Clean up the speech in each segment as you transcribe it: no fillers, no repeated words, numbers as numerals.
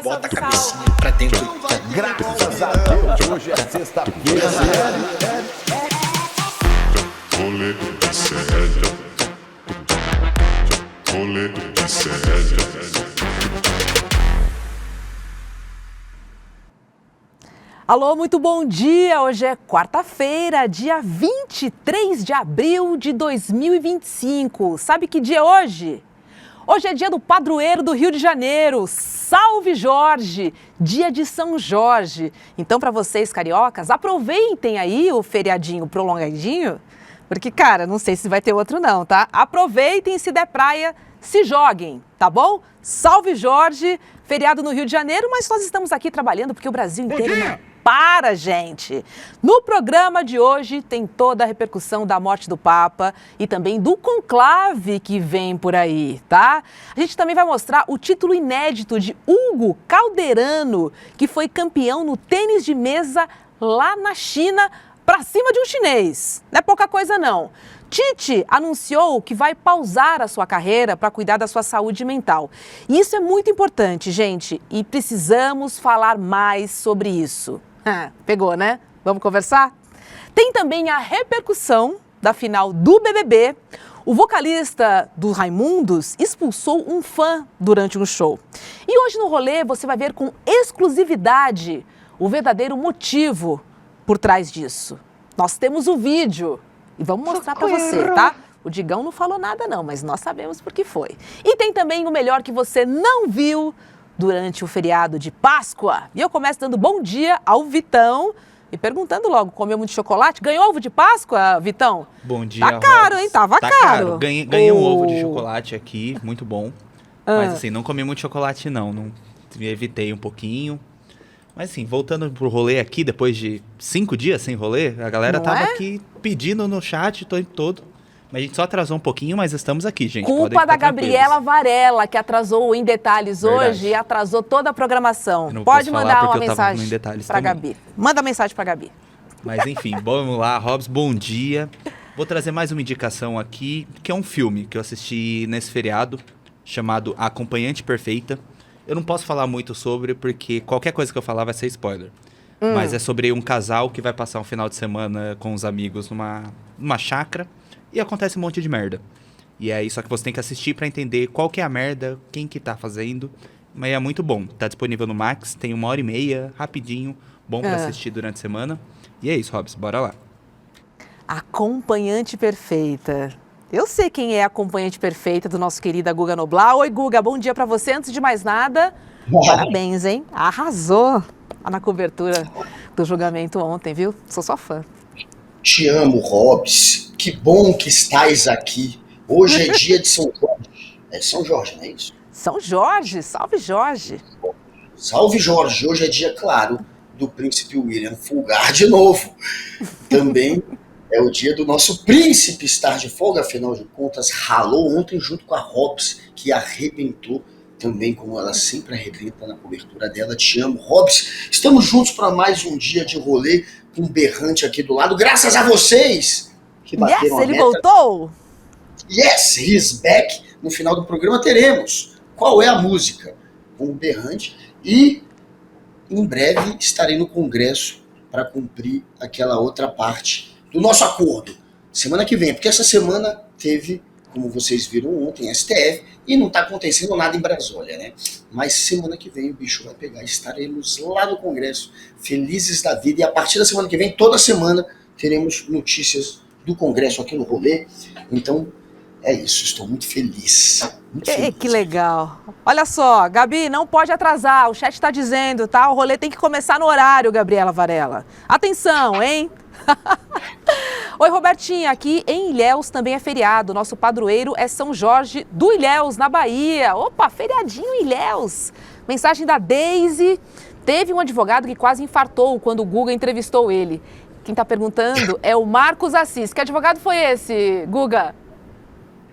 bota a cabecinha pra dentro. Graças a Deus, hoje é sexta-feira. Rolê de sério. Rolê de sério. Alô, muito bom dia! Hoje é quarta-feira, dia 23 de abril de 2025. Sabe que dia é hoje? Hoje é dia do padroeiro do Rio de Janeiro. Salve Jorge! Dia de São Jorge. Então, para vocês cariocas, aproveitem aí o feriadinho prolongadinho, porque, cara, não sei se vai ter outro não, tá? Aproveitem, se der praia, se joguem, tá bom? Salve Jorge! Feriado no Rio de Janeiro, mas nós estamos aqui trabalhando porque o Brasil inteiro não para, gente. No programa de hoje tem toda a repercussão da morte do Papa e também do conclave que vem por aí, tá? A gente também vai mostrar o título inédito de Hugo Calderano, que foi campeão no tênis de mesa lá na China, pra cima de um chinês. Não é pouca coisa, não. Tite anunciou que vai pausar a sua carreira para cuidar da sua saúde mental. E isso é muito importante, gente, e precisamos falar mais sobre isso. Pegou, né? Vamos conversar? Tem também a repercussão da final do BBB. O vocalista do Raimundos expulsou um fã durante um show. E hoje no rolê você vai ver com exclusividade o verdadeiro motivo por trás disso. Nós temos o vídeo e vamos mostrar para você, tá? O Digão não falou nada não, mas nós sabemos por que foi. E tem também o melhor que você não viu durante o feriado de Páscoa. E eu começo dando bom dia ao Vitão e perguntando logo, comeu muito chocolate? Ganhou ovo de Páscoa, Vitão? Bom dia, Tá caro, hein? Tava caro. Ganhei um ovo de chocolate aqui, muito bom. Mas assim, não comi muito chocolate não evitei um pouquinho. Mas assim, voltando pro rolê aqui, depois de 5 dias sem rolê, a galera tava aqui pedindo no chat todo. Mas a gente só atrasou um pouquinho, mas estamos aqui, gente. Culpa da Gabriela Varela, que atrasou o Em Detalhes hoje e atrasou toda a programação. Pode mandar uma mensagem pra Gabi. Manda mensagem pra Gabi. Mas enfim, vamos lá, Robs, bom dia. Vou trazer mais uma indicação aqui, que é um filme que eu assisti nesse feriado, chamado A Acompanhante Perfeita. Eu não posso falar muito sobre, porque qualquer coisa que eu falar vai ser spoiler. Mas é sobre um casal que vai passar um final de semana com os amigos numa chácara e acontece um monte de merda. E aí, só que você tem que assistir pra entender qual que é a merda, quem que tá fazendo. Mas é muito bom. Tá disponível no Max, tem 1h30, rapidinho, bom pra assistir durante a semana. E é isso, Robs, bora lá. Acompanhante Perfeita. Eu sei quem é a acompanhante perfeita do nosso querido Guga Noblar. Oi, Guga, bom dia pra você. Antes de mais nada, parabéns, hein? Arrasou na cobertura do julgamento ontem, viu? Sou sua fã. Te amo, Robs. Que bom que estás aqui. Hoje é dia de São Jorge. É São Jorge, não é isso? São Jorge, salve Jorge. Salve Jorge. Hoje é dia, claro, do príncipe William folgar de novo. Também é o dia do nosso príncipe estar de folga, afinal de contas, ralou ontem junto com a Robs, que arrebentou também, como ela sempre arrebenta na cobertura dela. Te amo, Robs. Estamos juntos para mais um dia de rolê com um berrante aqui do lado, graças a vocês que bateram a meta. Ele voltou? Yes, he's back. No final do programa teremos Qual é a Música? Com o berrante. E em breve estarei no Congresso para cumprir aquela outra parte do nosso acordo. Semana que vem, porque essa semana teve, como vocês viram ontem, STF, e não está acontecendo nada em Brasília, né? Mas semana que vem o bicho vai pegar. Estaremos lá no Congresso, felizes da vida. E a partir da semana que vem, toda semana, teremos notícias do Congresso aqui no Rolê. Então, é isso. Estou muito feliz. Muito feliz. Que legal. Olha só, Gabi, não pode atrasar. O chat está dizendo, tá? O rolê tem que começar no horário, Gabriela Varela. Atenção, hein? Oi, Robertinha, aqui em Ilhéus também é feriado. Nosso padroeiro é São Jorge do Ilhéus, na Bahia. Opa, feriadinho em Ilhéus. Mensagem da Deise. Teve um advogado que quase infartou quando o Guga entrevistou ele. Quem está perguntando é o Marcos Assis. Que advogado foi esse, Guga?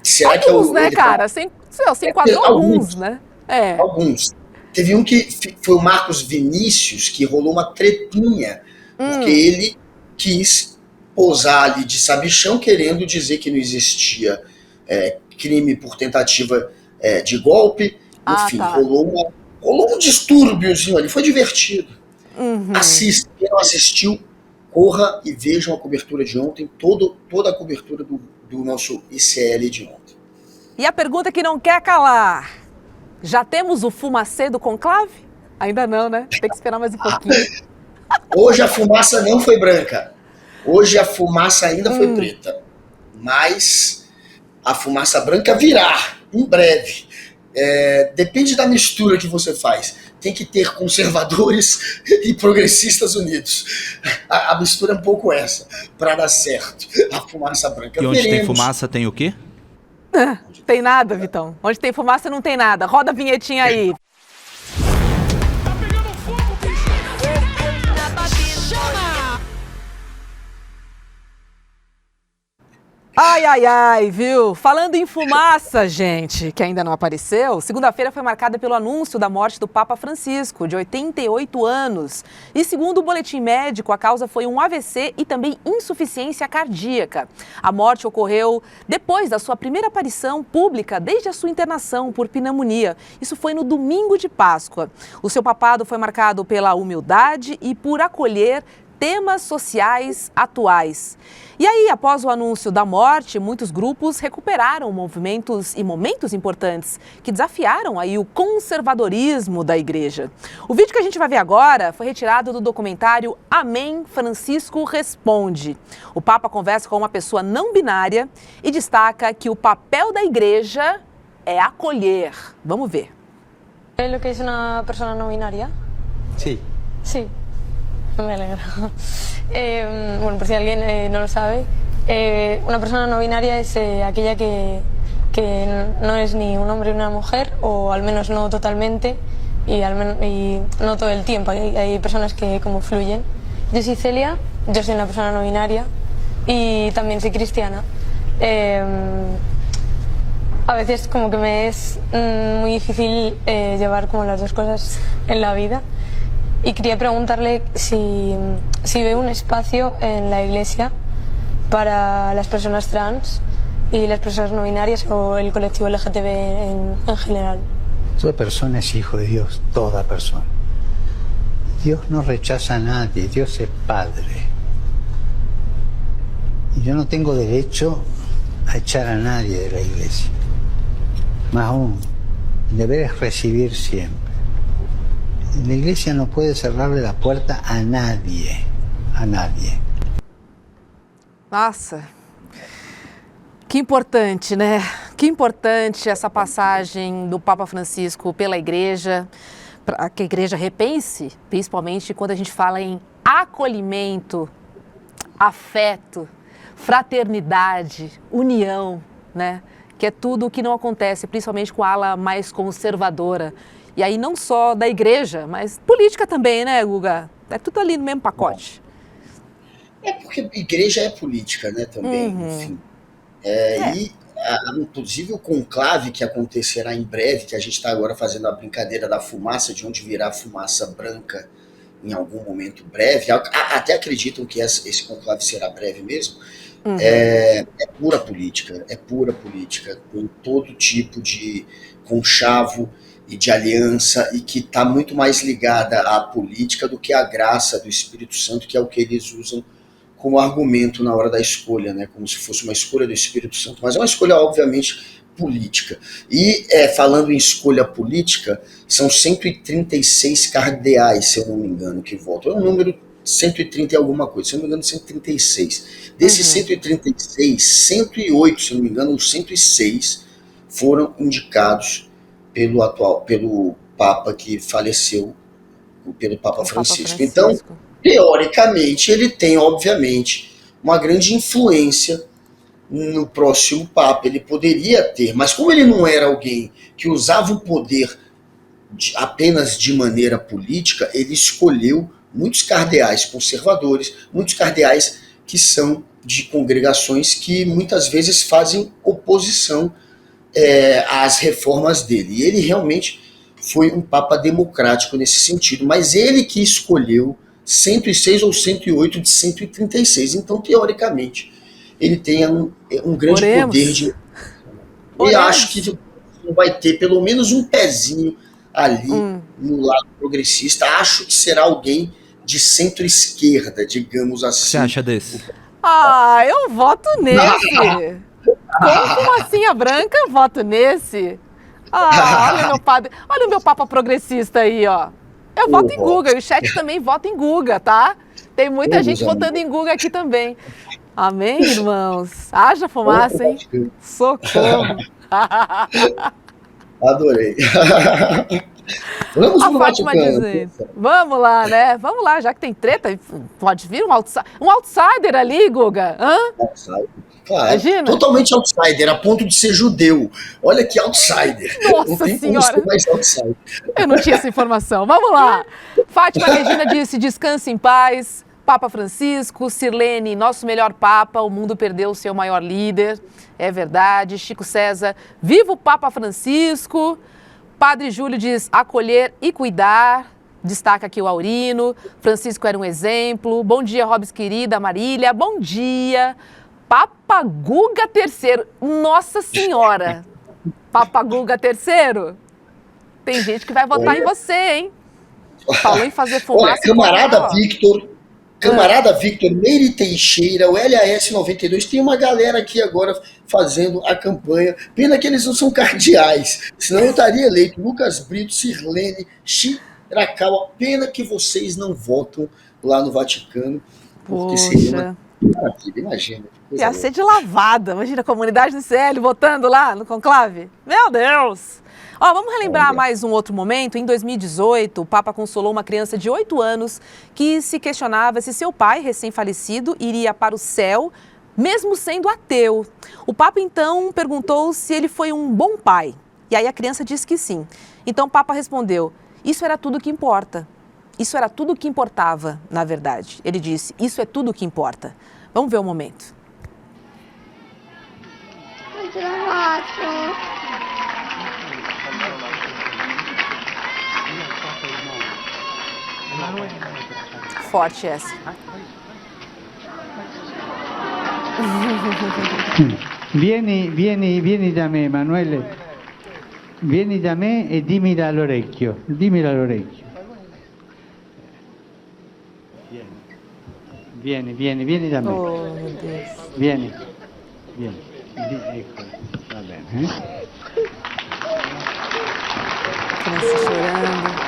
Será alguns, que né, cara? Você enquadrou alguns, né? Alguns. Teve um que foi o Marcos Vinícius, que rolou uma tretinha, porque ele quis posar ali de sabichão, querendo dizer que não existia crime por tentativa de golpe. Enfim, rolou rolou um distúrbiozinho ali, foi divertido. Assista, quem não assistiu, corra e vejam a cobertura de ontem, toda a cobertura do nosso ICL de ontem. E a pergunta que não quer calar, já temos o fumacê do conclave? Ainda não, né? Tem que esperar mais um pouquinho. Hoje a fumaça não foi branca, hoje a fumaça ainda foi preta, mas a fumaça branca virá em breve. Depende da mistura que você faz. Tem que ter conservadores e progressistas unidos. A mistura é um pouco essa, para dar certo. A fumaça branca. E onde tem fumaça tem o quê? Tem nada, Vitão. Onde tem fumaça não tem nada. Roda a vinhetinha aí. Ai, ai, ai, viu? Falando em fumaça, gente, que ainda não apareceu, segunda-feira foi marcada pelo anúncio da morte do Papa Francisco, de 88 anos. E segundo o boletim médico, a causa foi um AVC e também insuficiência cardíaca. A morte ocorreu depois da sua primeira aparição pública desde a sua internação por pneumonia. Isso foi no domingo de Páscoa. O seu papado foi marcado pela humildade e por acolher temas sociais atuais. E aí, após o anúncio da morte, muitos grupos recuperaram movimentos e momentos importantes que desafiaram aí o conservadorismo da igreja. O vídeo que a gente vai ver agora foi retirado do documentário Amém, Francisco Responde. O Papa conversa com uma pessoa não binária e destaca que o papel da igreja é acolher. Vamos ver. ¿Es lo que es una persona no binaria? Sí. Sí, me alegra. Bueno, por si alguien no lo sabe, una persona no binaria es aquella que no es ni un hombre ni una mujer, o al menos no totalmente, y no todo el tiempo. Hay personas que como fluyen. Yo soy Celia, yo soy una persona no binaria y también soy cristiana. A veces como que me es muy difícil llevar como las dos cosas en la vida. Y quería preguntarle si ve un espacio en la iglesia para las personas trans y las personas no binarias o el colectivo LGTB en general. Toda persona es hijo de Dios, toda persona. Dios no rechaza a nadie, Dios es Padre. Y yo no tengo derecho a echar a nadie de la iglesia. Más aún, el deber es recibir siempre. La iglesia no puede cerrarle la puerta a nadie, a nadie. Nossa, que importante, né? Que importante essa passagem do Papa Francisco pela igreja, para que a igreja repense, principalmente quando a gente fala em acolhimento, afeto, fraternidade, união, né? Que é tudo o que não acontece, principalmente com a ala mais conservadora. E aí não só da igreja, mas política também, né, Guga? É tudo ali no mesmo pacote. É porque igreja é política, né, também, enfim. E, inclusive, o conclave que acontecerá em breve, que a gente está agora fazendo a brincadeira da fumaça, de onde virá fumaça branca em algum momento breve, até acreditam que esse conclave será breve mesmo, é pura política, tem todo tipo de conchavo e de aliança, e que está muito mais ligada à política do que à graça do Espírito Santo, que é o que eles usam como argumento na hora da escolha, né? Como se fosse uma escolha do Espírito Santo, mas é uma escolha obviamente política. E falando em escolha política, são 136 cardeais, se eu não me engano, que votam. É um número 130 e alguma coisa, se eu não me engano 136. Desses 136, 108, se eu não me engano, ou 106 foram indicados pelo Papa que faleceu, pelo Papa Francisco. Então, teoricamente, ele tem, obviamente, uma grande influência no próximo Papa. Ele poderia ter, mas como ele não era alguém que usava o poder apenas de maneira política, ele escolheu muitos cardeais conservadores, muitos cardeais que são de congregações que muitas vezes fazem oposição às reformas dele. E ele realmente foi um Papa democrático nesse sentido, mas ele que escolheu 106 ou 108 de 136. Então, teoricamente, ele tem um grande poder de... E acho que vai ter pelo menos um pezinho ali no lado progressista. Acho que será alguém de centro-esquerda, digamos O que você assim. acha desse? Ah, eu voto nesse. Com fumacinha branca, eu voto nesse. Ah, olha o meu papa progressista aí, ó. Eu voto em Guga, e o chat também vota em Guga, tá? Tem muita gente votando em Guga aqui também. Amém, irmãos? Haja fumaça, hein? Socorro. Adorei. Vamos A pro Fátima Vaticano. dizendo. Vamos lá, né? Vamos lá, já que tem treta, pode vir um outsider ali, Guga. Hã? Claro, Imagina. totalmente outsider, a ponto de ser judeu. Olha que outsider. Nossa Não tem como Senhora. ser mais outsider. Eu não tinha essa informação. Vamos lá. Fátima Regina disse: descanse em paz. Papa Francisco, Sirlene, nosso melhor Papa, o mundo perdeu o seu maior líder. É verdade. Chico César, viva o Papa Francisco. Padre Júlio diz: acolher e cuidar. Destaca aqui o Aurino. Francisco era um exemplo. Bom dia, Robes querida. Marília, bom dia. Papa Guga III. Nossa Senhora. Papa Guga III. Tem gente que vai votar em você, hein? Falou em fazer fumaça. Olha, camarada Victor, Meire Teixeira, o LAS 92, tem uma galera aqui agora fazendo a campanha. Pena que eles não são cardeais, senão eu estaria eleito. Lucas Brito, Sirlene, Chiracauá. Pena que vocês não votam lá no Vaticano, porque seria uma maravilha, imagina. Ia ser de lavada. Imagina a comunidade do CL votando lá no conclave. Meu Deus! Ó, vamos relembrar mais um outro momento. Em 2018, o Papa consolou uma criança de 8 anos que se questionava se seu pai, recém-falecido, iria para o céu, mesmo sendo ateu. O Papa, então, perguntou se ele foi um bom pai. E aí a criança disse que sim. Então o Papa respondeu: isso era tudo o que importa. Isso era tudo o que importava, na verdade. Ele disse: isso é tudo o que importa. Vamos ver o momento. Forte essa. Vieni da me, Emanuele. Vieni da me e dimmi all'orecchio. Dimmi all'orecchio. Vieni da me. Oh, meu Deus. Vieni. Ecco, va bene. Criança chorando.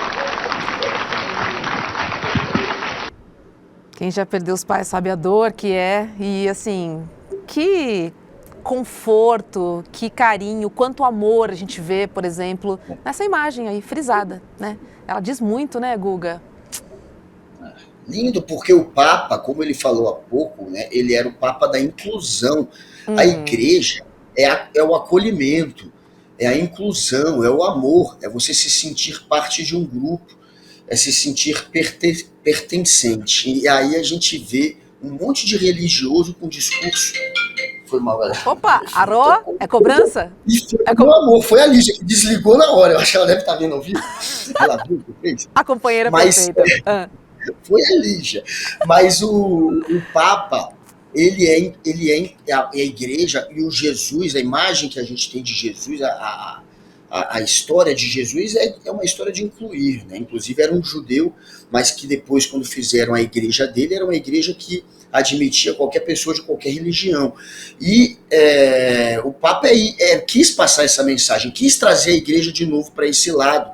Quem já perdeu os pais sabe a dor que é. E assim, que conforto, que carinho, quanto amor a gente vê, por exemplo, nessa imagem aí, frisada, né? Ela diz muito, né, Guga? Lindo, porque o Papa, como ele falou há pouco, né, ele era o Papa da inclusão. A igreja é o acolhimento, é a inclusão, é o amor, é você se sentir parte de um grupo, é se sentir pertencente. E aí a gente vê um monte de religioso com discurso. Foi mal, galera. Opa, arô? É cobrança? Meu amor, foi a Lígia que desligou na hora. Eu acho que ela deve estar vendo ao vivo. Ela viu o que fez? A companheira É, perfeita. foi a Lígia. Mas o Papa, ele é a igreja e o Jesus, a imagem que a gente tem de Jesus, a história de Jesus é uma história de incluir, né? Inclusive era um judeu, mas que depois, quando fizeram a igreja dele, era uma igreja que admitia qualquer pessoa de qualquer religião. E o Papa quis passar essa mensagem, quis trazer a igreja de novo para esse lado,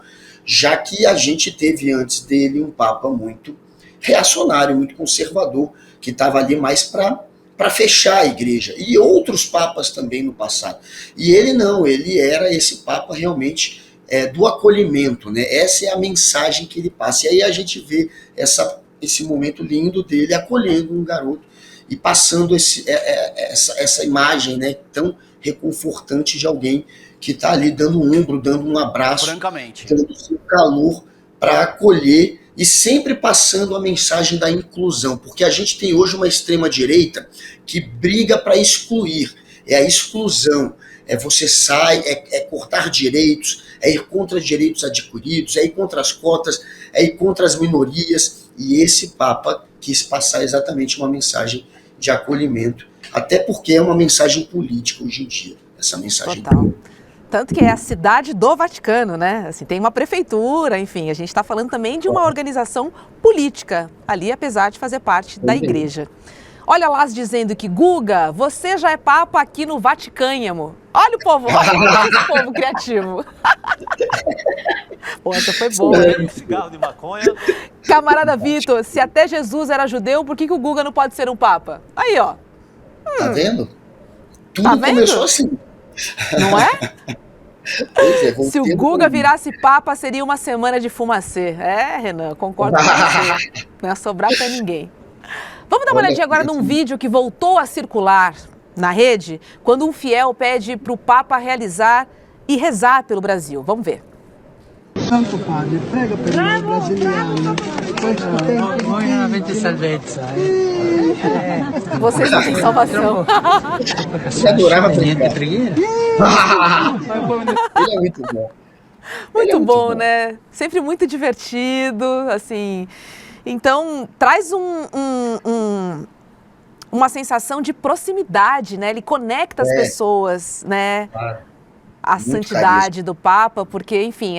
já que a gente teve antes dele um Papa muito reacionário, muito conservador, que estava ali mais para fechar a igreja, e outros papas também no passado. E ele não, ele era esse papa realmente do acolhimento, né? Essa é a mensagem que ele passa. E aí a gente vê esse momento lindo dele acolhendo um garoto e passando essa imagem, né, tão reconfortante de alguém que está ali dando um ombro, dando um abraço, dando seu calor para acolher, e sempre passando a mensagem da inclusão, porque a gente tem hoje uma extrema-direita que briga para excluir, é a exclusão, você sai, cortar direitos, ir contra direitos adquiridos, ir contra as cotas, ir contra as minorias, e esse Papa quis passar exatamente uma mensagem de acolhimento, até porque é uma mensagem política hoje em dia, essa mensagem. Total. Tanto que é a cidade do Vaticano, né? Assim, tem uma prefeitura, enfim, a gente está falando também de uma organização política ali, apesar de fazer parte da igreja. Olha lá dizendo que, Guga, você já é papa aqui no Vaticânhamo. Olha o povo, olha esse povo criativo. Pô, essa foi boa, né? Cigarro de maconha. Camarada Vitor, se até Jesus era judeu, por que o Guga não pode ser um papa? Aí, ó. Tá vendo? Tudo Tá vendo? começou assim. Não é? Pois é, Se o Guga virasse papa, seria uma semana de fumacê. É, Renan, concordo com você. Não ia sobrar pra ninguém. Vamos dar uma olhadinha agora num vídeo que voltou a circular na rede, quando um fiel pede pro Papa realizar e rezar pelo Brasil. Vamos ver. Santo Padre, prega per noi brasiliani. Questo tempo Voi non avete salvezza. Vocês não têm salvação. Você adorava Niente brincar. preghiera. Ele é muito bom. Muito bom, né? Sempre muito divertido, assim. Então, traz uma sensação de proximidade, né? Ele conecta as pessoas, né? Claro. A Muito santidade do Papa, porque, enfim,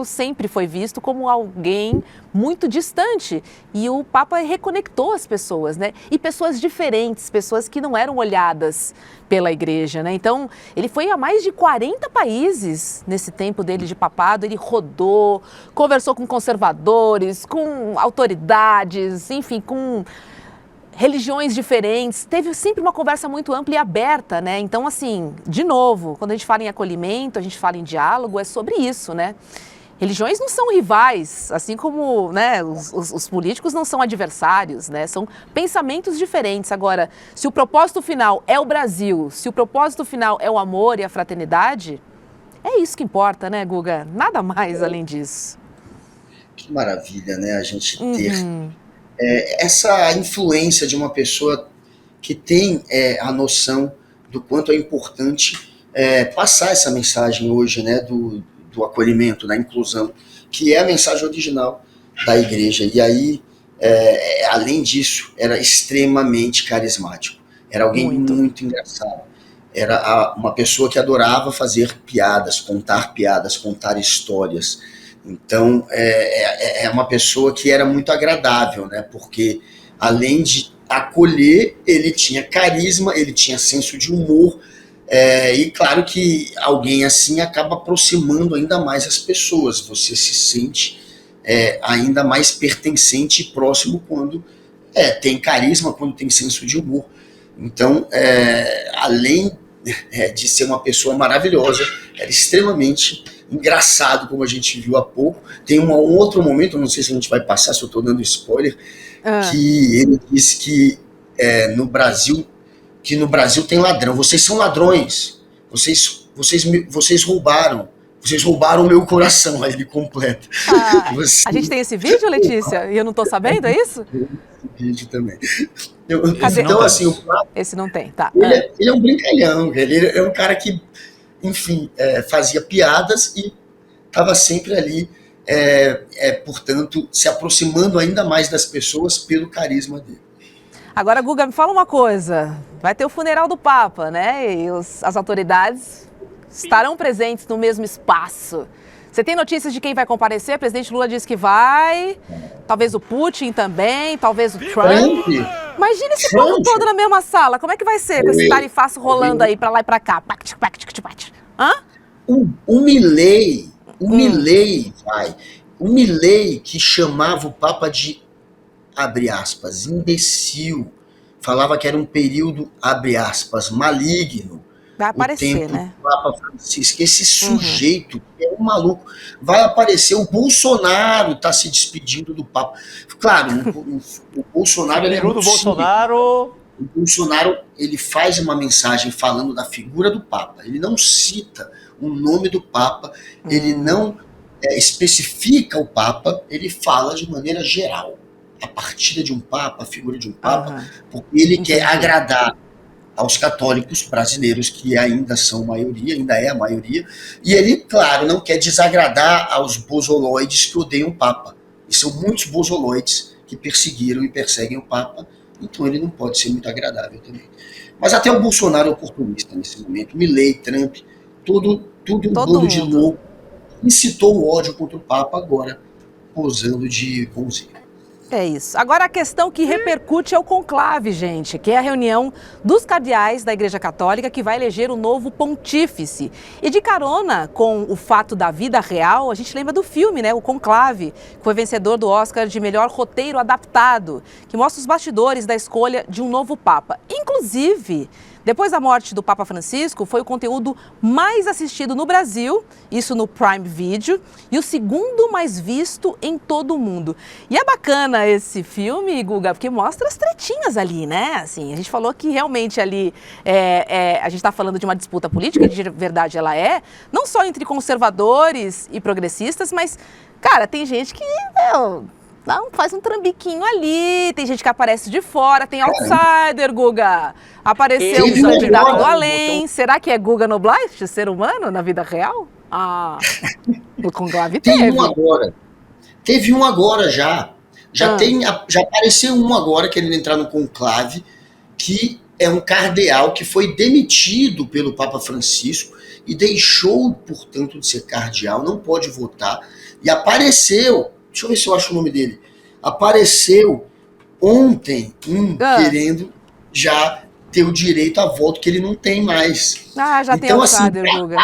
sempre foi visto como alguém muito distante. E o Papa reconectou as pessoas, né? E pessoas diferentes, pessoas que não eram olhadas pela igreja, né? Então, ele foi a mais de 40 países nesse tempo dele de papado. Ele rodou, conversou com conservadores, com autoridades, enfim, com religiões diferentes, teve sempre uma conversa muito ampla e aberta, né? Então, assim, de novo, quando a gente fala em acolhimento, a gente fala em diálogo, é sobre isso, né? Religiões não são rivais, assim como, né, os políticos não são adversários, né? São pensamentos diferentes. Agora, se o propósito final é o Brasil, se o propósito final é o amor e a fraternidade, é isso que importa, né, Guga? Nada mais além disso. Que maravilha, né? A gente ter essa influência de uma pessoa que tem a noção do quanto é importante passar essa mensagem hoje, né, do acolhimento, da inclusão, que é a mensagem original da igreja. E aí, além disso, era extremamente carismático. Era alguém muito engraçado. Era uma pessoa que adorava fazer piadas, contar histórias. Então, é uma pessoa que era muito agradável, né? Porque, além de acolher, ele tinha carisma, ele tinha senso de humor, e claro que alguém assim acaba aproximando ainda mais as pessoas. Você se sente ainda mais pertencente e próximo quando tem carisma, quando tem senso de humor. Então, além de ser uma pessoa maravilhosa, era extremamente engraçado, como a gente viu há pouco. Tem um outro momento, não sei se a gente vai passar, se eu estou dando spoiler, que ele disse que no Brasil tem ladrão. Vocês são ladrões. Vocês roubaram. Vocês roubaram o meu coração. Aí ele completa. A gente tem esse vídeo, Letícia? E eu não estou sabendo, é isso? Vídeo também. Cadê? Então, assim, o Papa, esse não tem, tá. Ele é um brincalhão, ele é um cara que, enfim, fazia piadas e estava sempre ali, portanto, se aproximando ainda mais das pessoas pelo carisma dele. Agora, Guga, me fala uma coisa. Vai ter o funeral do Papa, né? E as autoridades estarão presentes no mesmo espaço. Você tem notícias de quem vai comparecer? O presidente Lula disse que vai. Talvez o Putin também, talvez o Trump. Imagina esse povo todo na mesma sala. Como é que vai ser com esse tarifaço rolando aí pra lá e pra cá? Hã? O Milei vai. O Milei que chamava o Papa de, abre aspas, imbecil. Falava que era um período, abre aspas, maligno. Vai aparecer, né? O Papa Francisco, esse sujeito é um maluco. Vai aparecer, o Bolsonaro está se despedindo do Papa. Claro, o Bolsonaro ele é muito Bolsonaro. O Bolsonaro ele faz uma mensagem falando da figura do Papa. Ele não cita o nome do Papa, ele não especifica o Papa, ele fala de maneira geral. A partida de um Papa, a figura de um Papa, porque ele quer agradar aos católicos brasileiros, que ainda são maioria, ainda é a maioria, e ele, claro, não quer desagradar aos bozoloides que odeiam o Papa. E são muitos bozoloides que perseguiram e perseguem o Papa, então ele não pode ser muito agradável também. Mas até o Bolsonaro é oportunista nesse momento, Milei, Trump, tudo um Todo bando de mundo. louco, incitou o ódio contra o Papa, agora posando de bonzinho. É isso. Agora a questão que repercute é o conclave, gente, que é a reunião dos cardeais da Igreja Católica que vai eleger o novo pontífice. E de carona com o fato da vida real, a gente lembra do filme, né, o Conclave, que foi vencedor do Oscar de melhor roteiro adaptado, que mostra os bastidores da escolha de um novo Papa. Inclusive, depois da morte do Papa Francisco, foi o conteúdo mais assistido no Brasil, isso no Prime Video, e o segundo mais visto em todo o mundo. E é bacana esse filme, Guga, porque mostra as tretinhas ali, né? Assim, a gente falou que realmente ali a gente está falando de uma disputa política, de verdade ela é, não só entre conservadores e progressistas, mas, cara, tem gente que faz um trambiquinho ali, tem gente que aparece de fora, tem outsider, Guga. Apareceu um candidato do além. Será que é Guga Noblat, ser humano, na vida real? No conclave teve. Teve um agora já. Já apareceu um agora querendo entrar no conclave, que é um cardeal que foi demitido pelo Papa Francisco e deixou, portanto, de ser cardeal, não pode votar, e apareceu, deixa eu ver se eu acho o nome dele, apareceu ontem querendo já ter o direito a voto que ele não tem mais. Já tem outsider, Guga.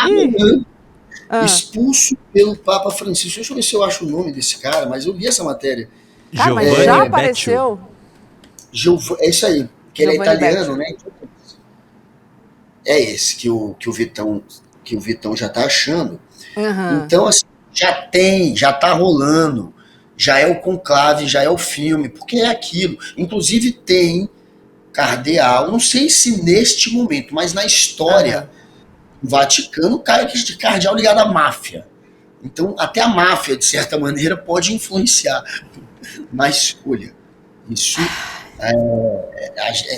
Expulso pelo Papa Francisco. Deixa eu ver se eu acho o nome desse cara, mas eu li essa matéria. Cara, mas já apareceu? É isso aí, que ele é italiano, né? É esse que o Vitão já tá achando. Então, assim, já tá rolando, já é o conclave, já é o filme, porque é aquilo. Inclusive tem cardeal, não sei se neste momento, mas na história, o Vaticano cai de cardeal ligado à máfia. Então, até a máfia, de certa maneira, pode influenciar na escolha. Isso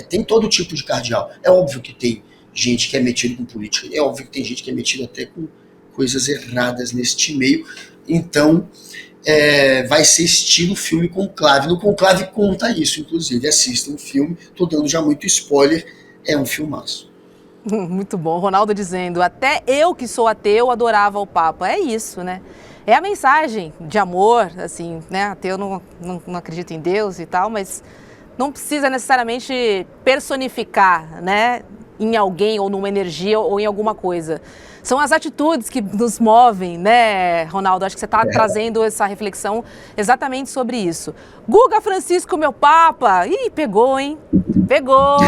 tem todo tipo de cardeal. É óbvio que tem gente que é metido com política, é óbvio que tem gente que é metido até com coisas erradas neste meio. Então, vai ser estilo filme Conclave. No Conclave conta isso, inclusive. Assistam o filme, tô dando já muito spoiler, é um filmaço. Muito bom. Ronaldo dizendo, até eu que sou ateu adorava o Papa. É isso, né? É a mensagem de amor, assim, né? Ateu não acredita em Deus e tal, mas não precisa necessariamente personificar, né? Em alguém ou numa energia ou em alguma coisa. São as atitudes que nos movem, né, Ronaldo? Acho que você está trazendo essa reflexão exatamente sobre isso. Guga Francisco, meu Papa. Ih, pegou, hein? Pegou.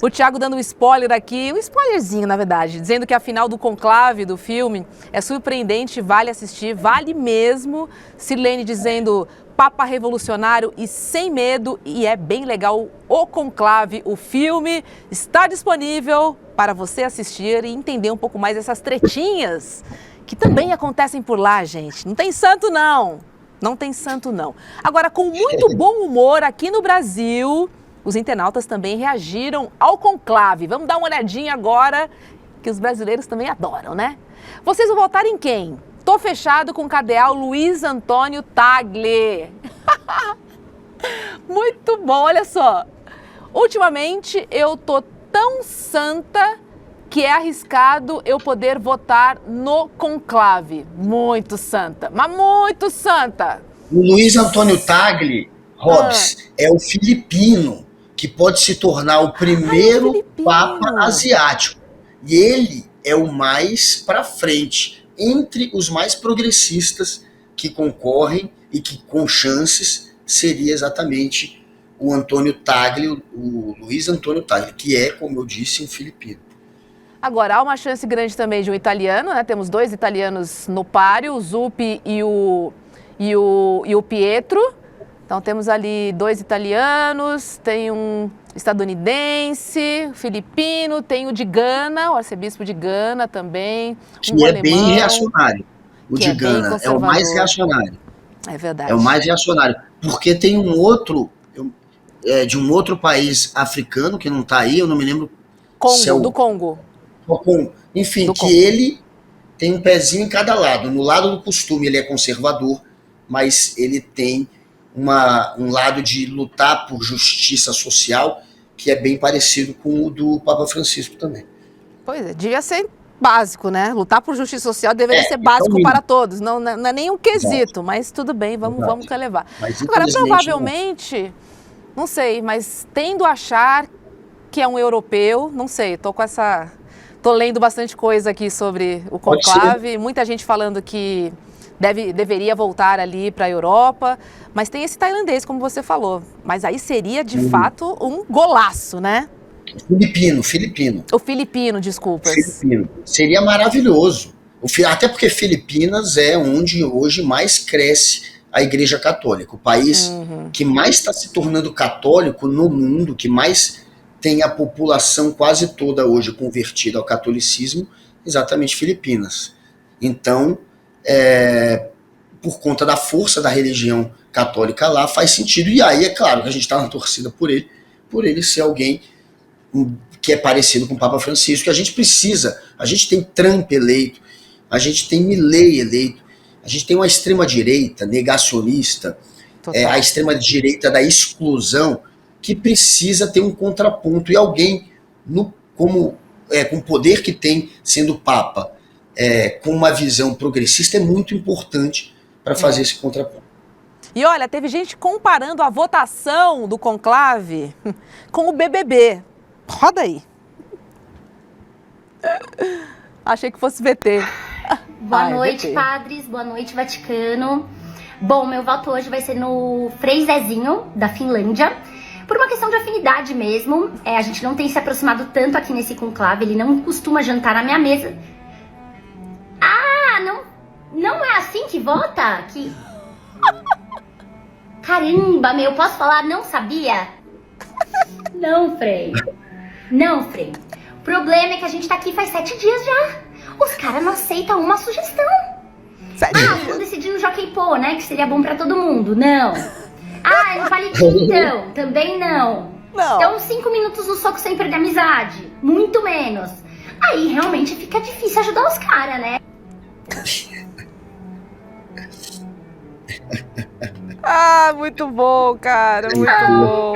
O Thiago dando um spoiler aqui, um spoilerzinho, na verdade, dizendo que a final do conclave do filme é surpreendente, vale assistir, vale mesmo. Sirlene dizendo... Papa revolucionário e sem medo, e é bem legal. O Conclave, o filme, está disponível para você assistir e entender um pouco mais essas tretinhas que também acontecem por lá, gente. Não tem santo, não. Não tem santo, não. Agora, com muito bom humor aqui no Brasil, os internautas também reagiram ao Conclave. Vamos dar uma olhadinha agora, que os brasileiros também adoram, né? Vocês vão votar em quem? Tô fechado com o cardeal Luiz Antônio Tagle. Muito bom, olha só. Ultimamente eu tô tão santa que é arriscado eu poder votar no conclave. Muito santa, mas muito santa. O Luiz Antônio Tagle, Hobbs, é o filipino que pode se tornar o primeiro Papa asiático. E ele é o mais pra frente. Entre os mais progressistas que concorrem e que com chances seria exatamente o Antônio Tagle, o Luiz Antônio Tagle, que é, como eu disse, um filipino. Agora, há uma chance grande também de um italiano, né? Temos 2 italianos no páreo, o Zuppi e o Pietro. Então temos ali 2 italianos, tem um estadunidense, filipino, tem o de Gana, o arcebispo de Gana também. Que é alemão, bem reacionário. O de Gana é o mais reacionário. É verdade. É o mais reacionário. Porque tem um outro, de um outro país africano, que não está aí, eu não me lembro. Congo, do Congo. Enfim, do Congo. Ele tem um pezinho em cada lado. No lado do costume ele é conservador, mas ele tem um lado de lutar por justiça social que é bem parecido com o do Papa Francisco também. Pois é, devia ser básico, né? Lutar por justiça social deveria ser básico para todos. Não é nem um quesito, mas tudo bem, vamos relevar. Agora, provavelmente, não sei, mas tendo a achar que é um europeu, não sei, tô lendo bastante coisa aqui sobre o conclave, muita gente falando que deveria voltar ali para a Europa, mas tem esse tailandês, como você falou. Mas aí seria, de fato, um golaço, né? Filipino. O filipino, desculpas. Filipino. Seria maravilhoso. Até porque Filipinas é onde hoje mais cresce a Igreja Católica. O país que mais está se tornando católico no mundo, que mais tem a população quase toda hoje convertida ao catolicismo, exatamente Filipinas. Então, por conta da força da religião católica lá, faz sentido. E aí, é claro, que a gente está na torcida por ele ser alguém que é parecido com o Papa Francisco, que a gente precisa. A gente tem Trump eleito, a gente tem Milei eleito, a gente tem uma extrema-direita negacionista, a extrema-direita da exclusão, que precisa ter um contraponto. E alguém, com o poder que tem, sendo Papa, com uma visão progressista, é muito importante para fazer esse contraponto. E olha, teve gente comparando a votação do conclave com o BBB. Roda aí. Achei que fosse VT. Boa noite, padres. Boa noite, Vaticano. Bom, meu voto hoje vai ser no Frei Zezinho, da Finlândia. Por uma questão de afinidade mesmo. A gente não tem se aproximado tanto aqui nesse conclave. Ele não costuma jantar na minha mesa. Ah, não é assim que vota? Caramba, posso falar? Não sabia? Não, Frei. O problema é que a gente tá aqui faz 7 dias já. Os caras não aceitam uma sugestão. Vou decidir no Jockey Pô, né? Que seria bom pra todo mundo. Não. No palitinho, então. Também não. Então, 5 minutos no soco sem perder a amizade. Muito menos. Aí, realmente, fica difícil ajudar os caras, né? Muito bom, cara. Muito bom.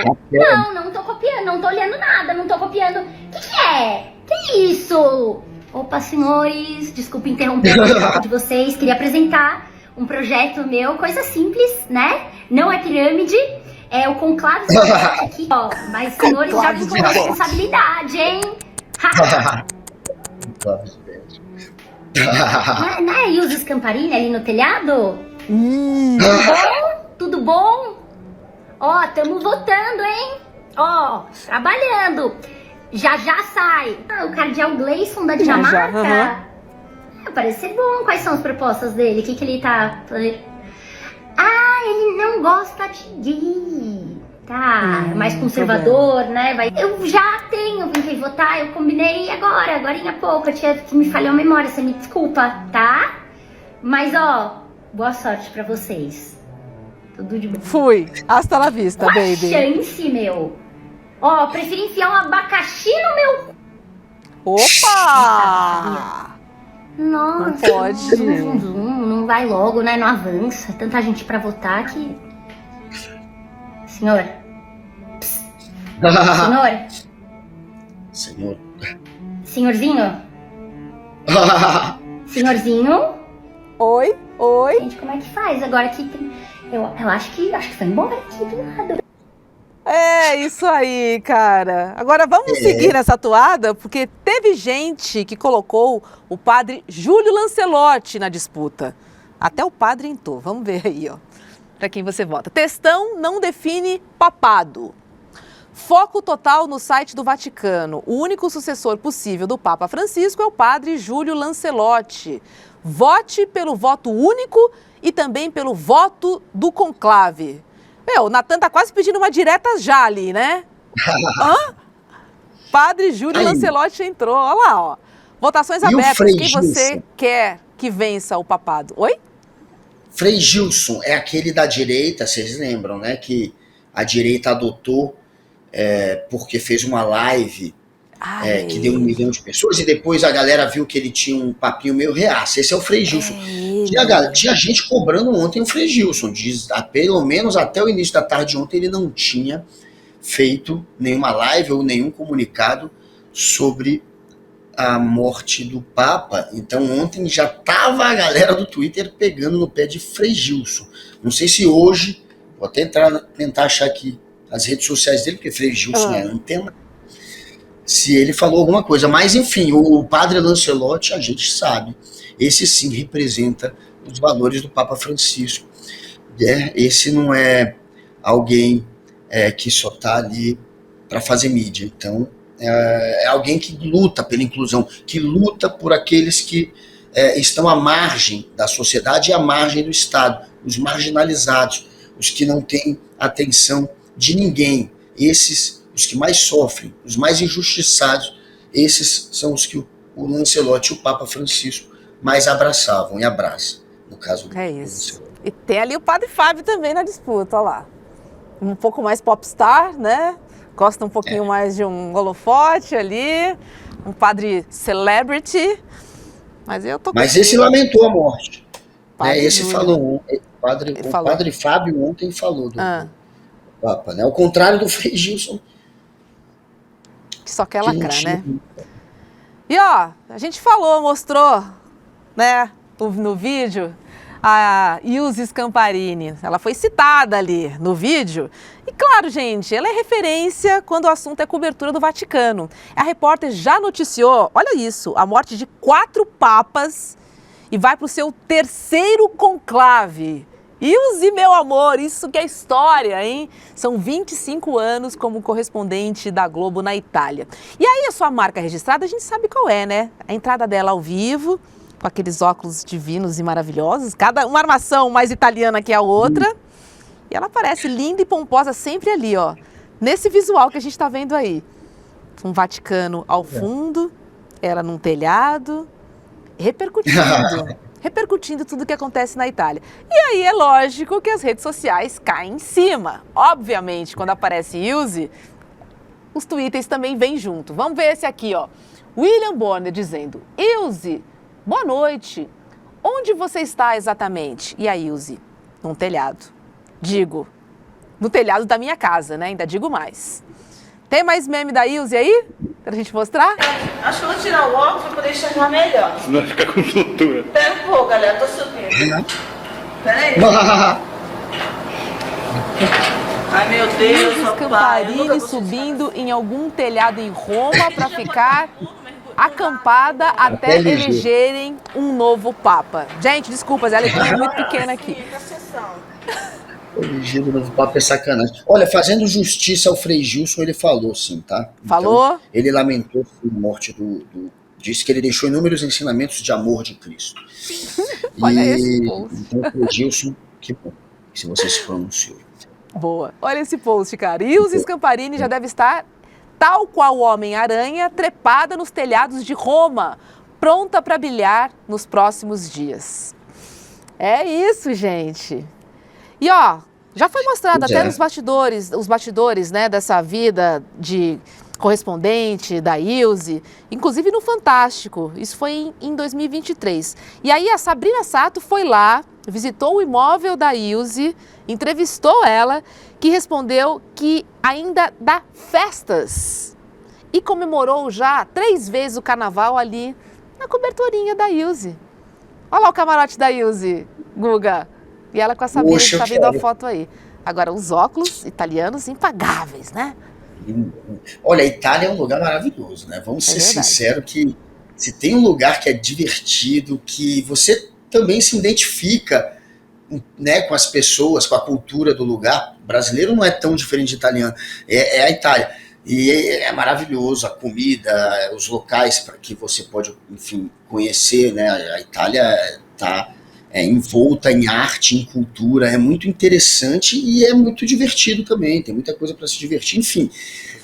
Não tô copiando. Não tô olhando nada. Não tô copiando. O que é? Que isso? Opa, senhores. Desculpa interromper o papo de vocês. Queria apresentar um projeto meu. Coisa simples, né? Não é pirâmide. É o conclave aqui, ó. Mas, senhores, já vim com responsabilidade, hein? Não é Ilza Scamparini ali no telhado? Tudo bom? Ó, tamo votando, hein? Ó, trabalhando. Já sai. O cardeal Gleison da Dinamarca. Parece ser bom. Quais são as propostas dele? O que ele tá... ele não gosta de gay. Tá, mais conservador, né? Eu já vim votar, eu combinei agora há pouco. Eu tinha que me falhou a memória, você me desculpa, tá? Mas, ó, boa sorte pra vocês. Tudo de bom. Fui. Hasta la vista, baby. Chance, meu. Ó, prefiro enfiar um abacaxi no meu... Opa! Nossa. Não pode. Não vai logo, né? Não avança. Tanta gente pra votar que... Senhor. Senhorzinho? Senhorzinho? Oi? Gente, como é que faz agora que tem... Eu acho que foi embora aqui do lado. É isso aí, cara. Agora vamos seguir nessa toada, porque teve gente que colocou o padre Júlio Lancelotti na disputa. Até o padre entrou. Vamos ver aí, ó. Para quem você vota. Textão não define papado. Foco total no site do Vaticano. O único sucessor possível do Papa Francisco é o padre Júlio Lancelotti. Vote pelo voto único e também pelo voto do conclave. O Natan tá quase pedindo uma direta já ali, né? Padre Júlio Lancelotti entrou. Olha lá, ó. Votações abertas. Quem você quer que vença o papado? Oi? Frei Gilson é aquele da direita, vocês lembram, né? Que a direita adotou porque fez uma live que deu 1 milhão de pessoas e depois a galera viu que ele tinha um papinho meio reaço. Esse é o Frei Gilson. Tinha gente cobrando ontem o Frei Gilson. Pelo menos até o início da tarde de ontem ele não tinha feito nenhuma live ou nenhum comunicado sobre a morte do Papa, então ontem já tava a galera do Twitter pegando no pé de Frei Gilson. Não sei se hoje, vou até tentar achar aqui as redes sociais dele, porque Frei Gilson é antena, se ele falou alguma coisa. Mas, enfim, o padre Lancelotti, a gente sabe, esse sim representa os valores do Papa Francisco. Esse não é alguém que só está ali para fazer mídia. Então, é alguém que luta pela inclusão, que luta por aqueles que estão à margem da sociedade e à margem do Estado, os marginalizados, os que não têm atenção de ninguém. Esses, os que mais sofrem, os mais injustiçados, esses são os que o Lancelotti e o Papa Francisco mais abraçavam e abraçam, no caso do isso. E tem ali o Padre Fábio também na disputa, olha lá. Um pouco mais popstar, né? Gosta um pouquinho mais de um holofote ali, um padre celebrity, mas eu tô... Mas esse lamentou a morte. Esse falou, o padre Fábio ontem falou do Papa, né? Ao contrário do Frei Gilson. Que só quer lacrar, né? E ó, a gente mostrou, né, no vídeo, a Ilse Scamparini, ela foi citada ali no vídeo. E claro, gente, ela é referência quando o assunto é cobertura do Vaticano. A repórter já noticiou, olha isso, a morte de 4 papas e vai para o seu 3º conclave. Ilse, meu amor, isso que é história, hein? São 25 anos como correspondente da Globo na Itália. E aí a sua marca registrada, a gente sabe qual é, né? A entrada dela ao vivo, com aqueles óculos divinos e maravilhosos, cada uma armação mais italiana que a outra. E ela aparece linda e pomposa sempre ali, ó, nesse visual que a gente está vendo aí. Um Vaticano ao fundo, ela num telhado, repercutindo tudo que acontece na Itália. E aí é lógico que as redes sociais caem em cima. Obviamente, quando aparece Ilse, os twitters também vêm junto. Vamos ver esse aqui, ó. William Bonner dizendo: Ilse, boa noite. Onde você está exatamente? E a Ilse? Num telhado. Digo, no telhado da minha casa, né? Ainda digo mais. Tem mais meme da Ilse aí? Pra gente mostrar? Acho que eu vou tirar o óculos pra poder enxergar melhor. Senão fica com tontura. Pera um pouco, galera. Tô subindo. Peraí. Ai, meu Deus. Ilse Scamparini subindo em algum telhado em Roma pra ficar acampada até elegerem um novo Papa. Gente, desculpa, a letrinha é muito pequena aqui. Eleger o novo Papa é sacanagem. Olha, fazendo justiça ao Frei Gilson, ele falou sim, tá? Falou? Então, ele lamentou a morte disse que ele deixou inúmeros ensinamentos de amor de Cristo. Olha esse post. Então, Frei Gilson, que bom, se você se pronunciou. Boa. Olha esse post, cara. Ilse Scamparini já deve estar, tal qual o Homem-Aranha, trepada nos telhados de Roma, pronta para brilhar nos próximos dias. É isso, gente. E ó, já foi mostrado até nos bastidores, os bastidores, né, dessa vida de correspondente da Ilse, inclusive no Fantástico. Isso foi em 2023. E aí a Sabrina Sato foi lá, visitou o imóvel da Ilse, entrevistou ela, que respondeu que ainda dá festas e comemorou já 3 vezes o carnaval ali na coberturinha da Ilse. Olha lá o camarote da Ilse, Guga. E ela com a Sabrina, que está vendo a foto aí. Agora, os óculos italianos impagáveis, né? Olha, a Itália é um lugar maravilhoso, né? Vamos ser sinceros que se tem um lugar que é divertido, que você também se identifica, né, com as pessoas, com a cultura do lugar. O brasileiro não é tão diferente de italiano, é a Itália. E é maravilhoso, a comida, os locais para que você pode, enfim, conhecer, né? A Itália está envolta em arte, em cultura, é muito interessante e é muito divertido também, tem muita coisa para se divertir, enfim.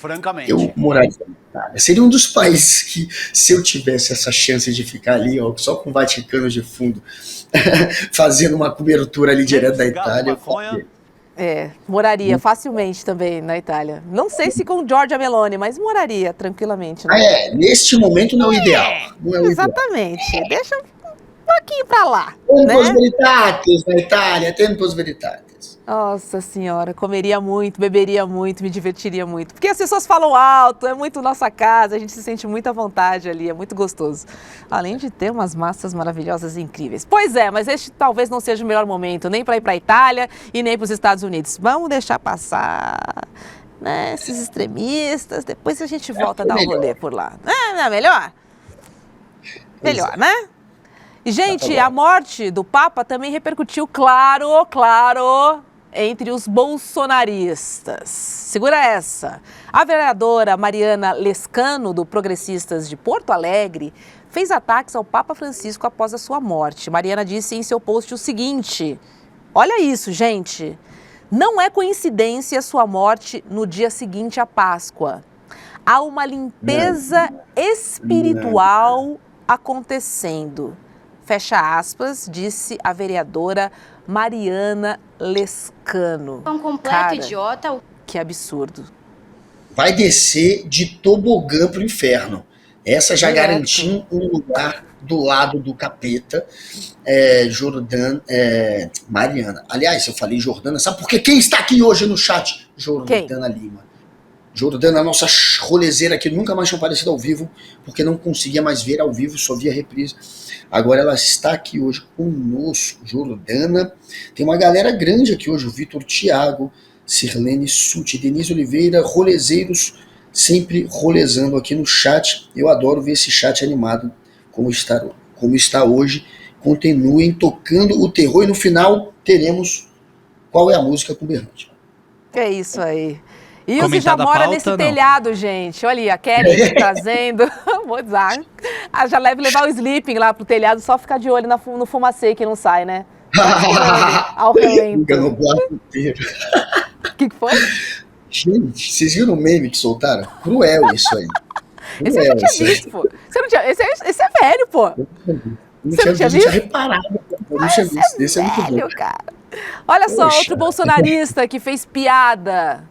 Francamente. Eu moraria na Itália. Seria um dos países que, se eu tivesse essa chance de ficar ali, ó, só com o Vaticano de fundo, fazendo uma cobertura ali direto da Itália, moraria facilmente também na Itália. Não sei se com Giorgia Meloni, mas moraria tranquilamente. Né? Neste momento não é o ideal. Não é o exatamente. Ideal. Deixa pouquinho pra lá, Tempos né? veritatis na Itália, tempos veritatis. Nossa senhora, comeria muito, beberia muito, me divertiria muito. Porque as pessoas falam alto, é muito nossa casa, a gente se sente muito à vontade ali, é muito gostoso. Além de ter umas massas maravilhosas e incríveis. Pois é, mas este talvez não seja o melhor momento, nem para ir para a Itália e nem para os Estados Unidos. Vamos deixar passar, né, esses extremistas, depois a gente volta a dar um rolê por lá. Não é melhor? Melhor, né? E, gente, a morte do Papa também repercutiu, claro, entre os bolsonaristas. Segura essa. A vereadora Mariana Lescano, do Progressistas de Porto Alegre, fez ataques ao Papa Francisco após a sua morte. Mariana disse em seu post o seguinte: olha isso, gente. Não é coincidência sua morte no dia seguinte à Páscoa. Há uma limpeza espiritual acontecendo. Fecha aspas, disse a vereadora Mariana Lescano. Um completo Cara, idiota. que absurdo. Vai descer de tobogã pro inferno. Essa já Direto. garantiu um lugar do lado do capeta. Mariana. Aliás, eu falei Jordana, sabe por quê? Quem está aqui hoje no chat? Jordana Lima. Jordana, a nossa rolezeira que nunca mais tinha aparecido ao vivo, porque não conseguia mais ver ao vivo, só via reprise. Agora ela está aqui hoje conosco, Jordana. Tem uma galera grande aqui hoje, o Vitor Thiago, Sirlene Suti, Denise Oliveira, rolezeiros, sempre rolezando aqui no chat. Eu adoro ver esse chat animado como está hoje. Continuem tocando o terror e no final teremos qual é a música com Berrante. Que é isso aí. E você já Comentada a mora pauta, nesse não? telhado, gente. Olha aí, a Kelly trazendo. Vou dizer. Já leve levar o sleeping lá pro telhado, só ficar de olho no fumacê que não sai, né? Ao relento. Fica no bloco inteiro. O que foi? Gente, vocês viram o meme que soltaram? Cruel isso aí. Esse eu não tinha visto, pô. Você não tinha... Esse é velho, pô. Você não tinha visto? Reparado. Eu não tinha visto. Esse é muito bom. Cara. Olha só, Poxa. outro bolsonarista que fez piada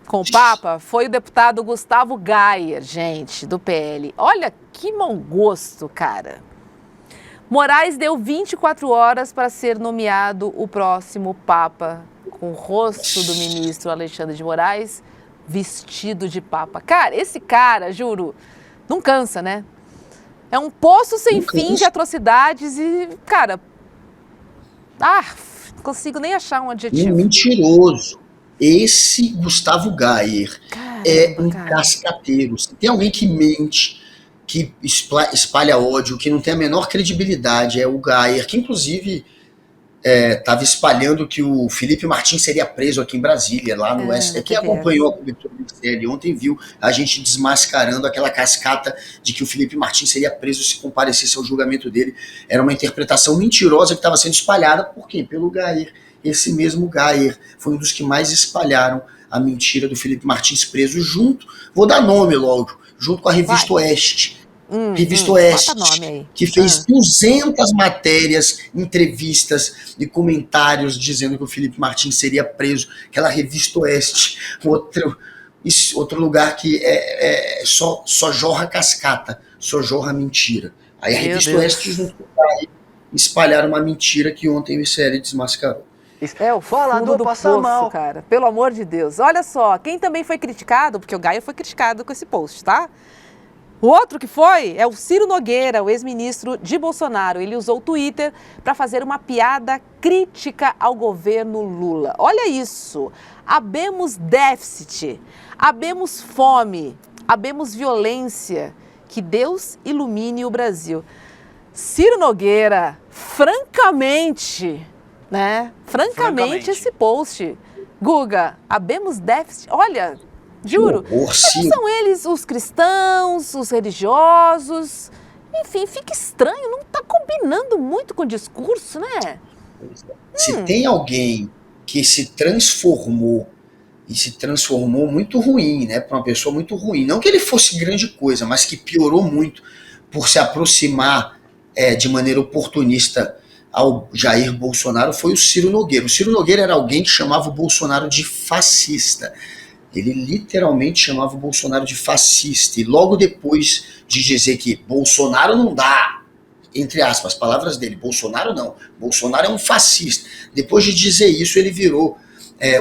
com o Papa foi o deputado Gustavo Gayer, gente, do PL. Olha que mau gosto, cara. Moraes deu 24 horas para ser nomeado o próximo Papa, com o rosto do ministro Alexandre de Moraes vestido de Papa. Cara, esse cara, juro, não cansa, né? É um poço sem fim de atrocidades e, cara... não consigo nem achar um adjetivo. Mentiroso. Esse Gustavo Gayer é um cascateiro. Se tem alguém que mente, que espalha ódio, que não tem a menor credibilidade, é o Gayer, que inclusive estava espalhando que o Felipe Martins seria preso aqui em Brasília, lá no STF. Quem acompanhou a cobertura do MSL ontem viu a gente desmascarando aquela cascata de que o Felipe Martins seria preso se comparecesse ao julgamento dele. Era uma interpretação mentirosa que estava sendo espalhada, por quê? Pelo Gayer. Esse mesmo Gayer foi um dos que mais espalharam a mentira do Felipe Martins preso junto, vou dar nome logo, junto com a Revista Oeste. Revista Oeste, que fez 200 matérias, entrevistas e comentários dizendo que o Felipe Martins seria preso. Aquela Revista Oeste, outro lugar que só jorra cascata, só jorra mentira. Aí a Revista Oeste junto com o Gayer espalharam uma mentira que ontem o ICL desmascarou. É o fundo do poço, cara. Pelo amor de Deus. Olha só, quem também foi criticado, porque o Gayer foi criticado com esse post, tá? O outro que foi é o Ciro Nogueira, o ex-ministro de Bolsonaro. Ele usou o Twitter para fazer uma piada crítica ao governo Lula. Olha isso. Habemos déficit, habemos fome, habemos violência. Que Deus ilumine o Brasil. Ciro Nogueira, francamente, esse post. Guga, habemos déficit. Olha, juro, não são eles os cristãos, os religiosos. Enfim, fica estranho, não está combinando muito com o discurso, né? Se tem alguém que se transformou, e se transformou muito ruim, né? Para uma pessoa muito ruim. Não que ele fosse grande coisa, mas que piorou muito por se aproximar de maneira oportunista ao Jair Bolsonaro, foi o Ciro Nogueira. O Ciro Nogueira era alguém que chamava o Bolsonaro de fascista. Ele literalmente chamava o Bolsonaro de fascista. E logo depois de dizer que Bolsonaro não dá, entre aspas, palavras dele, Bolsonaro não, Bolsonaro é um fascista. Depois de dizer isso, ele virou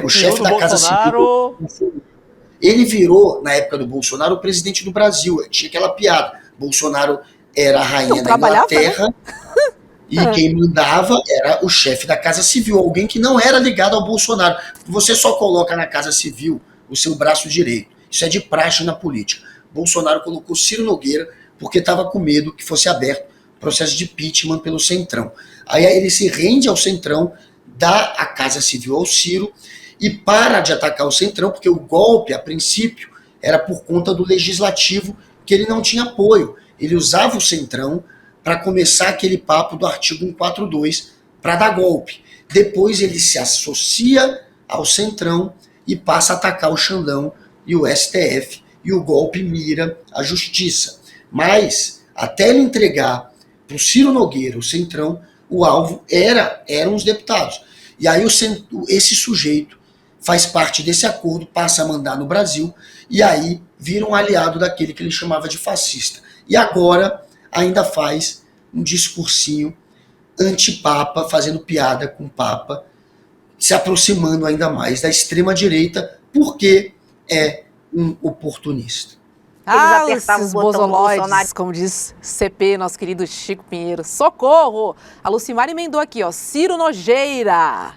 o chefe da Casa Civil. Ele virou, na época do Bolsonaro, o presidente do Brasil. Tinha aquela piada. Bolsonaro era a rainha da Inglaterra, né? E quem mandava era o chefe da Casa Civil, alguém que não era ligado ao Bolsonaro. Você só coloca na Casa Civil o seu braço direito. Isso é de praxe na política. Bolsonaro colocou Ciro Nogueira porque estava com medo que fosse aberto processo de impeachment pelo Centrão. Aí ele se rende ao Centrão, dá a Casa Civil ao Ciro e para de atacar o Centrão, porque o golpe, a princípio, era por conta do Legislativo, que ele não tinha apoio. Ele usava o Centrão para começar aquele papo do artigo 142 para dar golpe. Depois ele se associa ao Centrão e passa a atacar o Xandão e o STF, e o golpe mira a justiça. Mas, até ele entregar para o Ciro Nogueira, o Centrão, o alvo eram os deputados. E aí esse sujeito faz parte desse acordo, passa a mandar no Brasil, e aí vira um aliado daquele que ele chamava de fascista. E agora ainda faz um discursinho anti-papa, fazendo piada com o papa, se aproximando ainda mais da extrema-direita, porque é um oportunista. Esses bozoloides, como diz CP, nosso querido Chico Pinheiro. Socorro! A Lucimar emendou aqui, ó, Ciro Nojeira.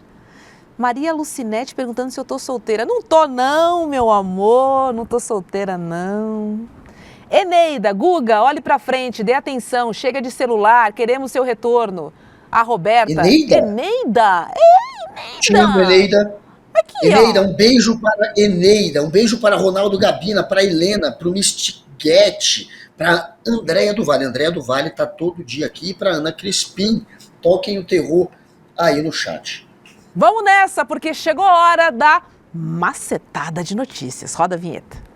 Maria Lucinete perguntando se eu tô solteira. Não tô não, meu amor, não tô solteira não. Eneida, Guga, olhe pra frente, dê atenção, chega de celular, queremos seu retorno. A Roberta. Eneida? Eneida? Te amo, Eneida. Aqui, Eneida, um beijo para Eneida, um beijo para Ronaldo Gabina, para Helena, para o Mistiguete, para Andréia do Vale. Andréia do Vale tá todo dia aqui, para Ana Crispim. Toquem o terror aí no chat. Vamos nessa, porque chegou a hora da macetada de notícias. Roda a vinheta.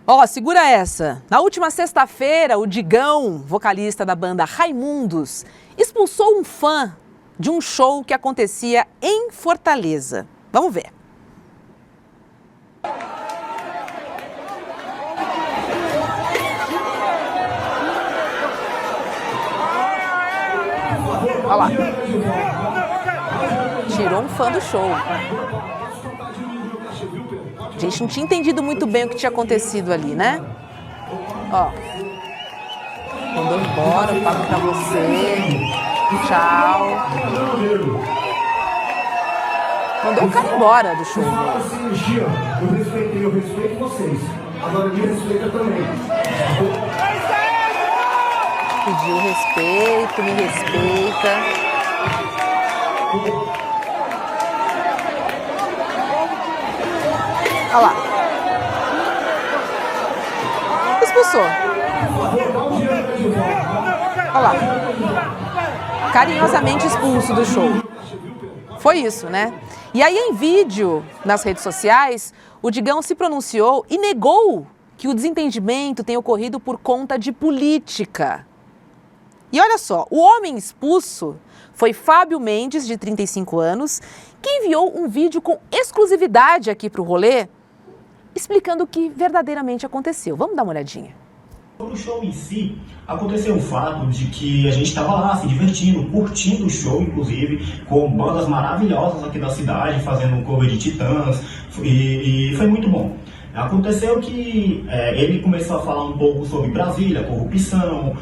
Ó, segura essa. Na última sexta-feira, o Digão, vocalista da banda Raimundos, expulsou um fã de um show que acontecia em Fortaleza. Vamos ver. Olha lá. Tirou um fã do show. A gente não tinha entendido muito bem o que tinha acontecido ali, né? Ó. Mandou embora, eu pago pra você. Tchau. Mandou o cara embora do show. Eu respeito vocês. Agora me respeita também. Pediu respeito, me respeita. Olha lá. Expulsou. Olha lá. Carinhosamente expulso do show. Foi isso, né? E aí, em vídeo nas redes sociais, o Digão se pronunciou e negou que o desentendimento tenha ocorrido por conta de política. E olha só, o homem expulso foi Fábio Mendes, de 35 anos, que enviou um vídeo com exclusividade aqui para o rolê, explicando o que verdadeiramente aconteceu. Vamos dar uma olhadinha. Sobre o show em si, aconteceu o fato de que a gente estava lá se divertindo, curtindo o show, inclusive, com bandas maravilhosas aqui da cidade, fazendo um cover de Titãs, e foi muito bom. Aconteceu que ele começou a falar um pouco sobre Brasília, corrupção,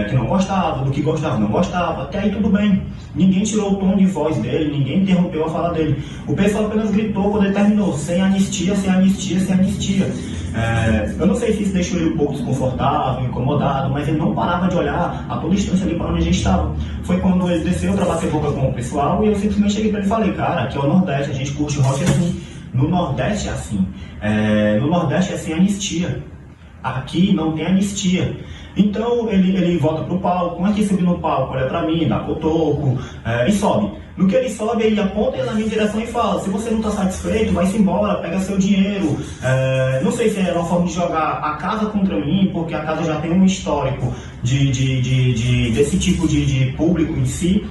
que não gostava, do que gostava, não gostava, até aí tudo bem. Ninguém tirou o tom de voz dele, ninguém interrompeu a fala dele. O pessoal apenas gritou quando ele terminou, sem anistia, sem anistia, sem anistia. Eu não sei se isso deixou ele um pouco desconfortável, incomodado, mas ele não parava de olhar a toda distância ali para onde a gente estava. Foi quando ele desceu para bater boca com o pessoal e eu simplesmente cheguei para ele e falei, cara, aqui é o Nordeste, a gente curte rock assim. No Nordeste é assim. No Nordeste é sem anistia. Aqui não tem anistia. Então ele volta pro palco, como é que sobe no palco? Olha pra mim, dá cotoco e sobe. No que ele sobe, ele aponta na minha direção e fala, se você não tá satisfeito, vai-se embora, pega seu dinheiro. Não sei se era uma forma de jogar a casa contra mim, porque a casa já tem um histórico desse tipo de público em si.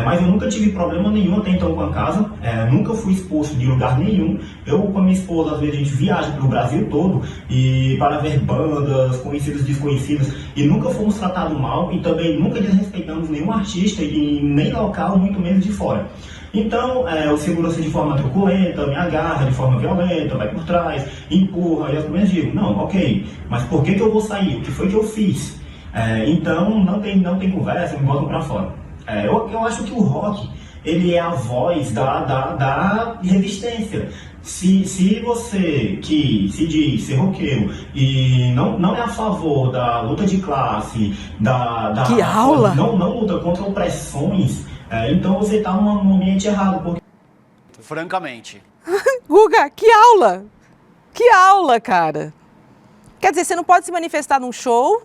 Mas eu nunca tive problema nenhum até então com a casa, nunca fui expulso de lugar nenhum. Eu com a minha esposa, às vezes a gente viaja pelo Brasil todo e para ver bandas, conhecidas, desconhecidas, e nunca fomos tratados mal e também nunca desrespeitamos nenhum artista e nem local, muito menos de fora. Então, o segurança de forma truculenta, me agarra de forma violenta, vai por trás, empurra, e eu também digo, não, ok, mas por que eu vou sair? O que foi que eu fiz? Então, não tem conversa, me botam pra fora. Eu acho que o rock, ele é a voz da resistência. Se você que se diz ser roqueiro e não é a favor da luta de classe, Que aula! Não luta contra opressões, então você está num ambiente errado. Porque... Francamente. Guga, que aula! Que aula, cara! Quer dizer, você não pode se manifestar num show,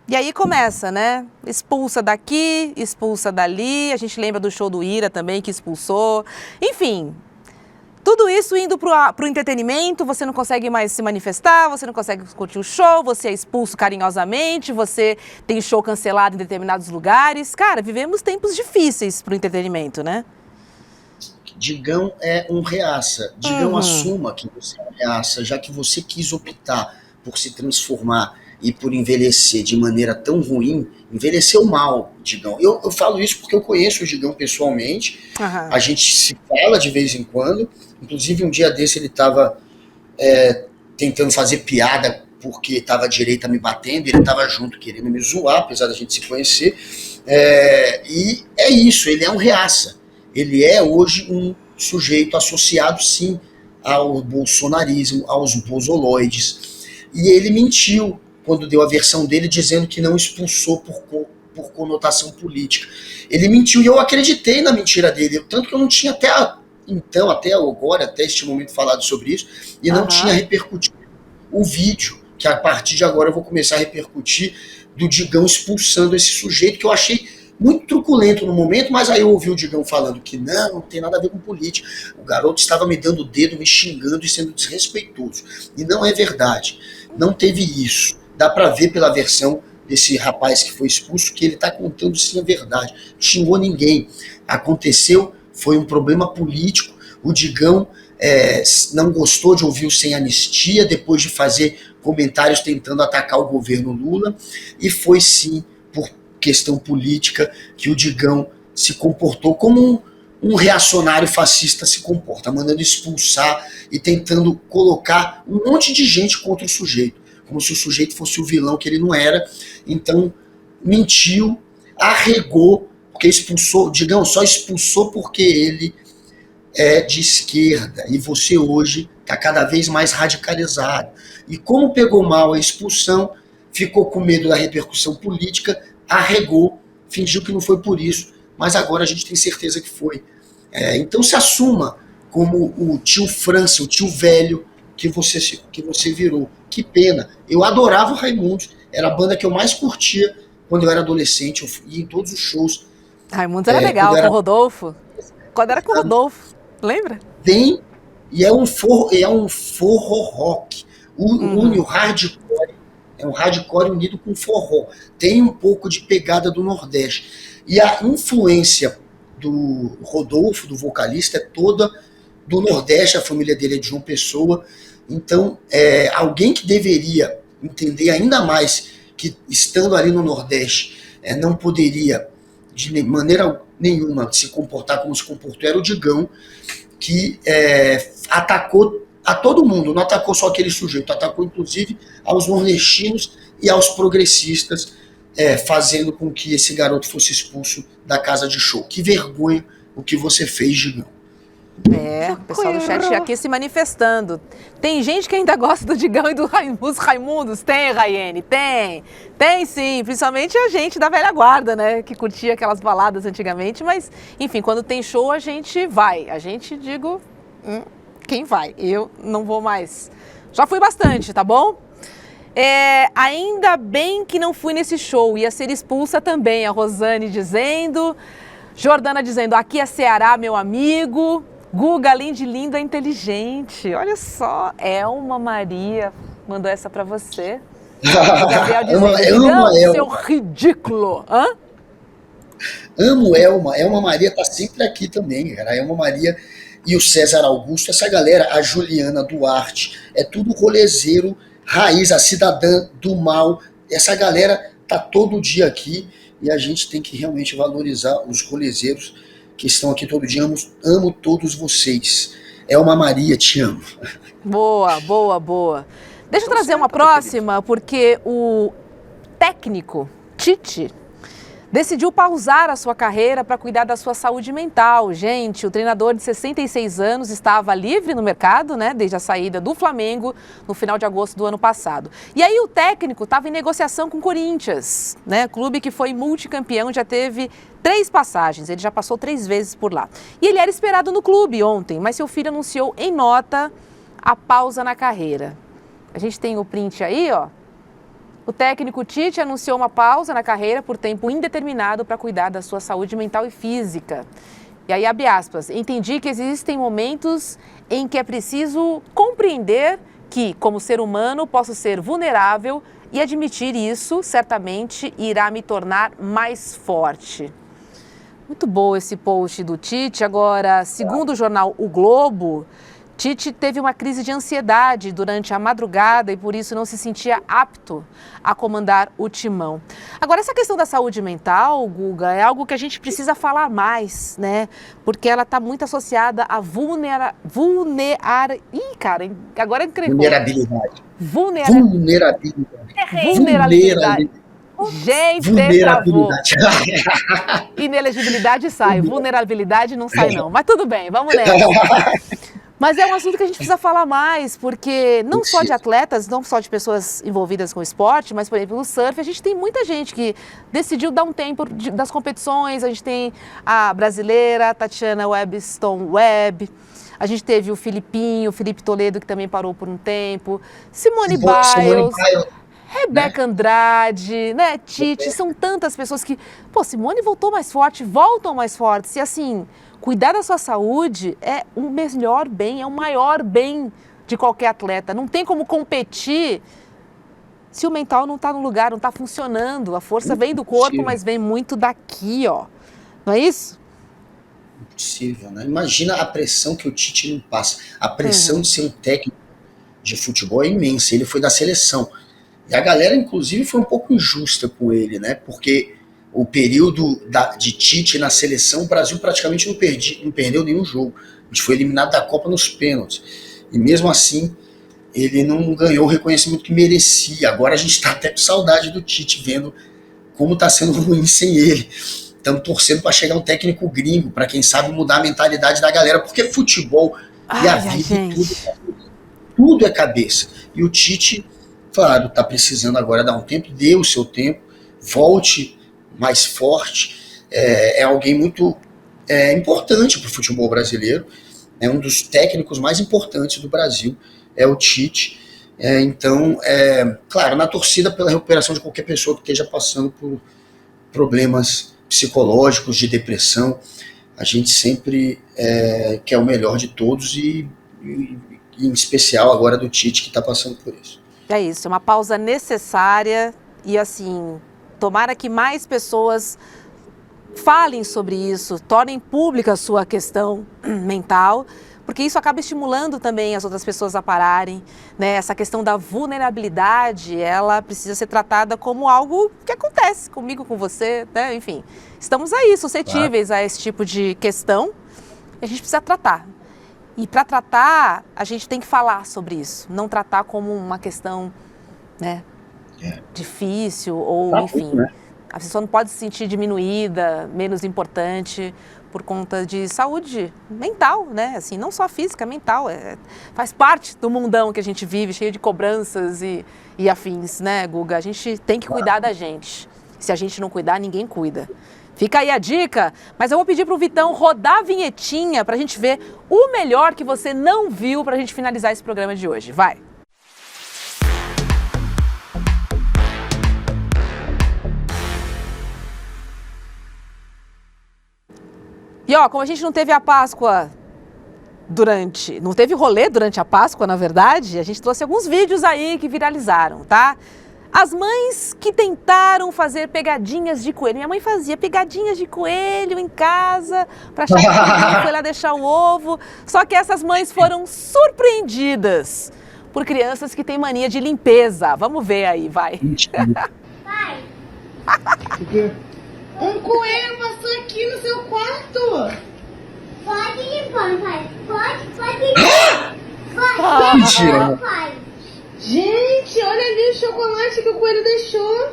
e aí começa, né? Expulsa daqui, expulsa dali, a gente lembra do show do Ira também, que expulsou. Enfim, tudo isso indo pro entretenimento, você não consegue mais se manifestar, você não consegue curtir o show, você é expulso carinhosamente, você tem show cancelado em determinados lugares. Cara, vivemos tempos difíceis pro entretenimento, né? Digão é um reaça. Digão, assuma que você é um reaça, já que você quis optar por se transformar e por envelhecer de maneira tão ruim, envelheceu mal, Digão. Eu falo isso porque eu conheço o Digão pessoalmente, a gente se fala de vez em quando, inclusive um dia desse ele estava tentando fazer piada porque estava a direita me batendo, ele estava junto querendo me zoar, apesar da gente se conhecer, e é isso, ele é um reaça. Ele é hoje um sujeito associado, sim, ao bolsonarismo, aos bozoloides. E ele mentiu quando deu a versão dele dizendo que não expulsou por conotação política. Ele mentiu e eu acreditei na mentira dele, tanto que eu não tinha até agora, até este momento falado sobre isso, e não tinha repercutido o vídeo, que a partir de agora eu vou começar a repercutir, do Digão expulsando esse sujeito que eu achei muito truculento no momento, mas aí eu ouvi o Digão falando que não tem nada a ver com política. O garoto estava me dando o dedo, me xingando e sendo desrespeitoso. E não é verdade. Não teve isso. Dá pra ver pela versão desse rapaz que foi expulso que ele tá contando sim a verdade. Não xingou ninguém. Aconteceu, foi um problema político. O Digão não gostou de ouvir o Sem Anistia, depois de fazer comentários tentando atacar o governo Lula. E foi sim por questão política que o Digão se comportou como um reacionário fascista se comporta, mandando expulsar e tentando colocar um monte de gente contra o sujeito, como se o sujeito fosse o vilão que ele não era. Então mentiu, arregou, porque expulsou, Digão só expulsou porque ele é de esquerda e você hoje está cada vez mais radicalizado. E como pegou mal a expulsão, ficou com medo da repercussão política, arregou, fingiu que não foi por isso, mas agora a gente tem certeza que foi. Então se assuma como o tio França, o tio velho que você virou. Que pena. Eu adorava o Raimundos, era a banda que eu mais curtia quando eu era adolescente, eu ia em todos os shows. Raimundos era legal, com o Rodolfo. Quando era com o Rodolfo, lembra? Tem, e é um forró rock. Une o hardcore. É um hardcore unido com forró. Tem um pouco de pegada do Nordeste. E a influência do Rodolfo, do vocalista, é toda do Nordeste. A família dele é de João Pessoa. Então, alguém que deveria entender ainda mais que, estando ali no Nordeste, não poderia, de maneira nenhuma, se comportar como se comportou, era o Digão, que atacou a todo mundo, não atacou só aquele sujeito, atacou inclusive aos nordestinos e aos progressistas, fazendo com que esse garoto fosse expulso da casa de show. Que vergonha o que você fez, Digão. O pessoal do chat aqui se manifestando. Tem gente que ainda gosta do Digão e do Raimundos? Tem, Raiane, tem. Tem sim, principalmente a gente da velha guarda, né? Que curtia aquelas baladas antigamente, mas, enfim, quando tem show a gente vai. A gente, digo... Quem vai? Eu não vou mais. Já fui bastante, tá bom? Ainda bem que não fui nesse show. Ia ser expulsa também. A Rosane dizendo. Jordana dizendo, aqui é Ceará, meu amigo. Guga, além de lindo, é inteligente. Olha só. Elma Maria mandou essa pra você. O Gabriel dizendo, não, seu ridículo. Hã? Amo Elma. Elma Maria tá sempre aqui também, cara. A Elma Maria e o César Augusto, essa galera, a Juliana Duarte, é tudo rolezeiro raiz, a cidadã do mal. Essa galera tá todo dia aqui e a gente tem que realmente valorizar os rolezeiros que estão aqui todo dia. Amo todos vocês. Elma Maria, te amo. Boa, boa, boa. Deixa eu trazer uma próxima, porque o técnico Tite decidiu pausar a sua carreira para cuidar da sua saúde mental. Gente, o treinador de 66 anos estava livre no mercado, né, desde a saída do Flamengo no final de agosto do ano passado. E aí o técnico estava em negociação com o Corinthians, né, clube que foi multicampeão, já teve 3 passagens, ele já passou 3 vezes por lá. E ele era esperado no clube ontem, mas seu filho anunciou em nota a pausa na carreira. A gente tem o print aí, ó. O técnico Tite anunciou uma pausa na carreira por tempo indeterminado para cuidar da sua saúde mental e física. E aí, abre aspas, entendi que existem momentos em que é preciso compreender que, como ser humano, posso ser vulnerável e admitir isso, certamente, irá me tornar mais forte. Muito bom esse post do Tite. Agora, segundo o jornal O Globo, Tite teve uma crise de ansiedade durante a madrugada e por isso não se sentia apto a comandar o timão. Agora, essa questão da saúde mental, Guga, é algo que a gente precisa falar mais, né? Porque ela está muito associada à vulnerabilidade. Gente, vulnerabilidade. Inelegibilidade sai, vulnerabilidade não sai não. Mas tudo bem, vamos nessa. Mas é um assunto que a gente precisa falar mais, porque não só de atletas, não só de pessoas envolvidas com esporte, mas, por exemplo, no surf, a gente tem muita gente que decidiu dar um tempo das competições. A gente tem a brasileira, Tatiana Webstone Webb, a gente teve o Felipe Toledo, que também parou por um tempo, Simone Biles, Rebeca Andrade, né, Tite, são tantas pessoas que... Pô, Simone voltou mais forte, voltam mais fortes, e assim... Cuidar da sua saúde é o melhor bem, é o maior bem de qualquer atleta. Não tem como competir se o mental não está no lugar, não está funcionando. A força vem do corpo, mas vem muito daqui, ó. Não é isso? Impossível, né? Imagina a pressão que o Tite não passa. A pressão de ser um técnico de futebol é imensa. Ele foi da seleção. E a galera, inclusive, foi um pouco injusta com ele, né? Porque... o período de Tite na seleção, o Brasil praticamente não perdeu nenhum jogo. A gente foi eliminado da Copa nos pênaltis. E mesmo assim, ele não ganhou o reconhecimento que merecia. Agora a gente está até com saudade do Tite, vendo como está sendo ruim sem ele. Estamos torcendo para chegar um técnico gringo, para quem sabe mudar a mentalidade da galera, porque futebol e a vida tudo é cabeça. E o Tite, claro, está precisando agora dar um tempo, dê o seu tempo, volte mais forte, é alguém muito importante para o futebol brasileiro, é um dos técnicos mais importantes do Brasil, é o Tite. Então, claro, na torcida pela recuperação de qualquer pessoa que esteja passando por problemas psicológicos, de depressão, a gente sempre quer o melhor de todos e em especial agora do Tite, que está passando por isso. É isso, é uma pausa necessária e assim... Tomara que mais pessoas falem sobre isso, tornem pública a sua questão mental, porque isso acaba estimulando também as outras pessoas a pararem, né? Essa questão da vulnerabilidade, ela precisa ser tratada como algo que acontece comigo, com você, né? Enfim, estamos aí suscetíveis a esse tipo de questão e a gente precisa tratar. E para tratar, a gente tem que falar sobre isso, não tratar como uma questão, né? Difícil ou enfim, a pessoa não pode se sentir diminuída, menos importante por conta de saúde mental, né? Assim, não só física, mental, faz parte do mundão que a gente vive, cheio de cobranças e afins, né, Guga? A gente tem que cuidar da gente. Se a gente não cuidar, ninguém cuida. Fica aí a dica, mas eu vou pedir pro Vitão rodar a vinhetinha pra gente ver o melhor que você não viu pra gente finalizar esse programa de hoje. Vai! E ó, como a gente não teve a Páscoa não teve rolê durante a Páscoa, na verdade, a gente trouxe alguns vídeos aí que viralizaram, tá? As mães que tentaram fazer pegadinhas de coelho. Minha mãe fazia pegadinhas de coelho em casa para achar que o coelho foi lá deixar o ovo. Só que essas mães foram surpreendidas por crianças que têm mania de limpeza. Vamos ver aí, vai. Pai, Um coelho passou aqui no seu quarto. pode limpar, pai. Pode limpar. Pode. Mentira. Pai. Gente, olha ali o chocolate que o coelho deixou.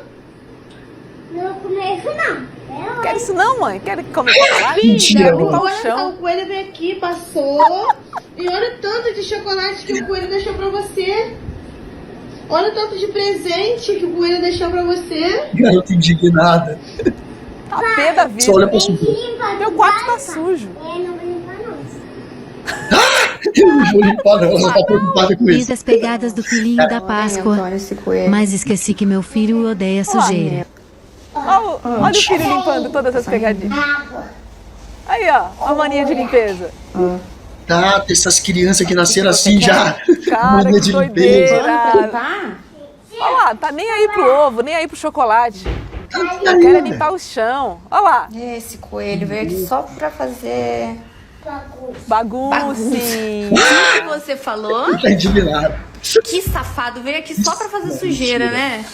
Não começo, não. Quer isso não, mãe? Quer comer chocolate? Mentira, Quero limpar o Olha, chão. o coelho veio aqui, passou. E olha o tanto de chocolate que o coelho deixou pra você. Olha o tanto de presente que o coelho deixou pra você. Garota indignada. Tá pé da vida. Só olha pra subir. Meu quarto tá sujo. Não vou limpar, não. Eu não vou limpar, não. Ela tá preocupada com Fiz isso. as pegadas do filhinho da Páscoa, mas esqueci que meu filho odeia sujeira. Olha o filho limpando todas as pegadinhas. Aí, ó, a mania de limpeza. Tá, tem essas crianças que nasceram assim já. Cara, Mania que de doideira. limpeza. Olha lá, tá nem aí pro ovo, nem aí pro chocolate. Eu quero limpar o chão. Olha lá. Esse coelho veio aqui só pra fazer... Bagunça. O que você falou? Tá indignado. Que safado, veio aqui só pra fazer sujeira, né?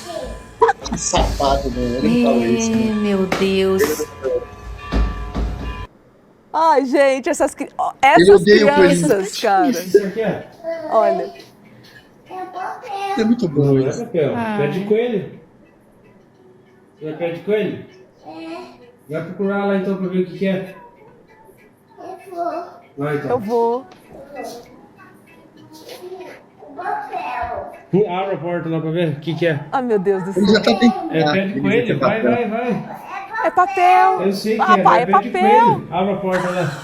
Que safado, né? Eu nem falei isso, né? Meu Deus. Ai, gente, essas Ele crianças, odeia o coelhinho. cara. Isso aqui é? Olha. É muito bom Não é isso. papel. Pé de coelho. É pé de coelho? Vai procurar lá então pra ver o que é. Vai então. Eu vou. Abre a porta lá pra ver o que é. Ai, meu Deus do céu. Ele já tá tentando. É pé de coelho? Vai. É papel. Eu sei que Papai, é é pé de papel. coelho. Abre a porta lá.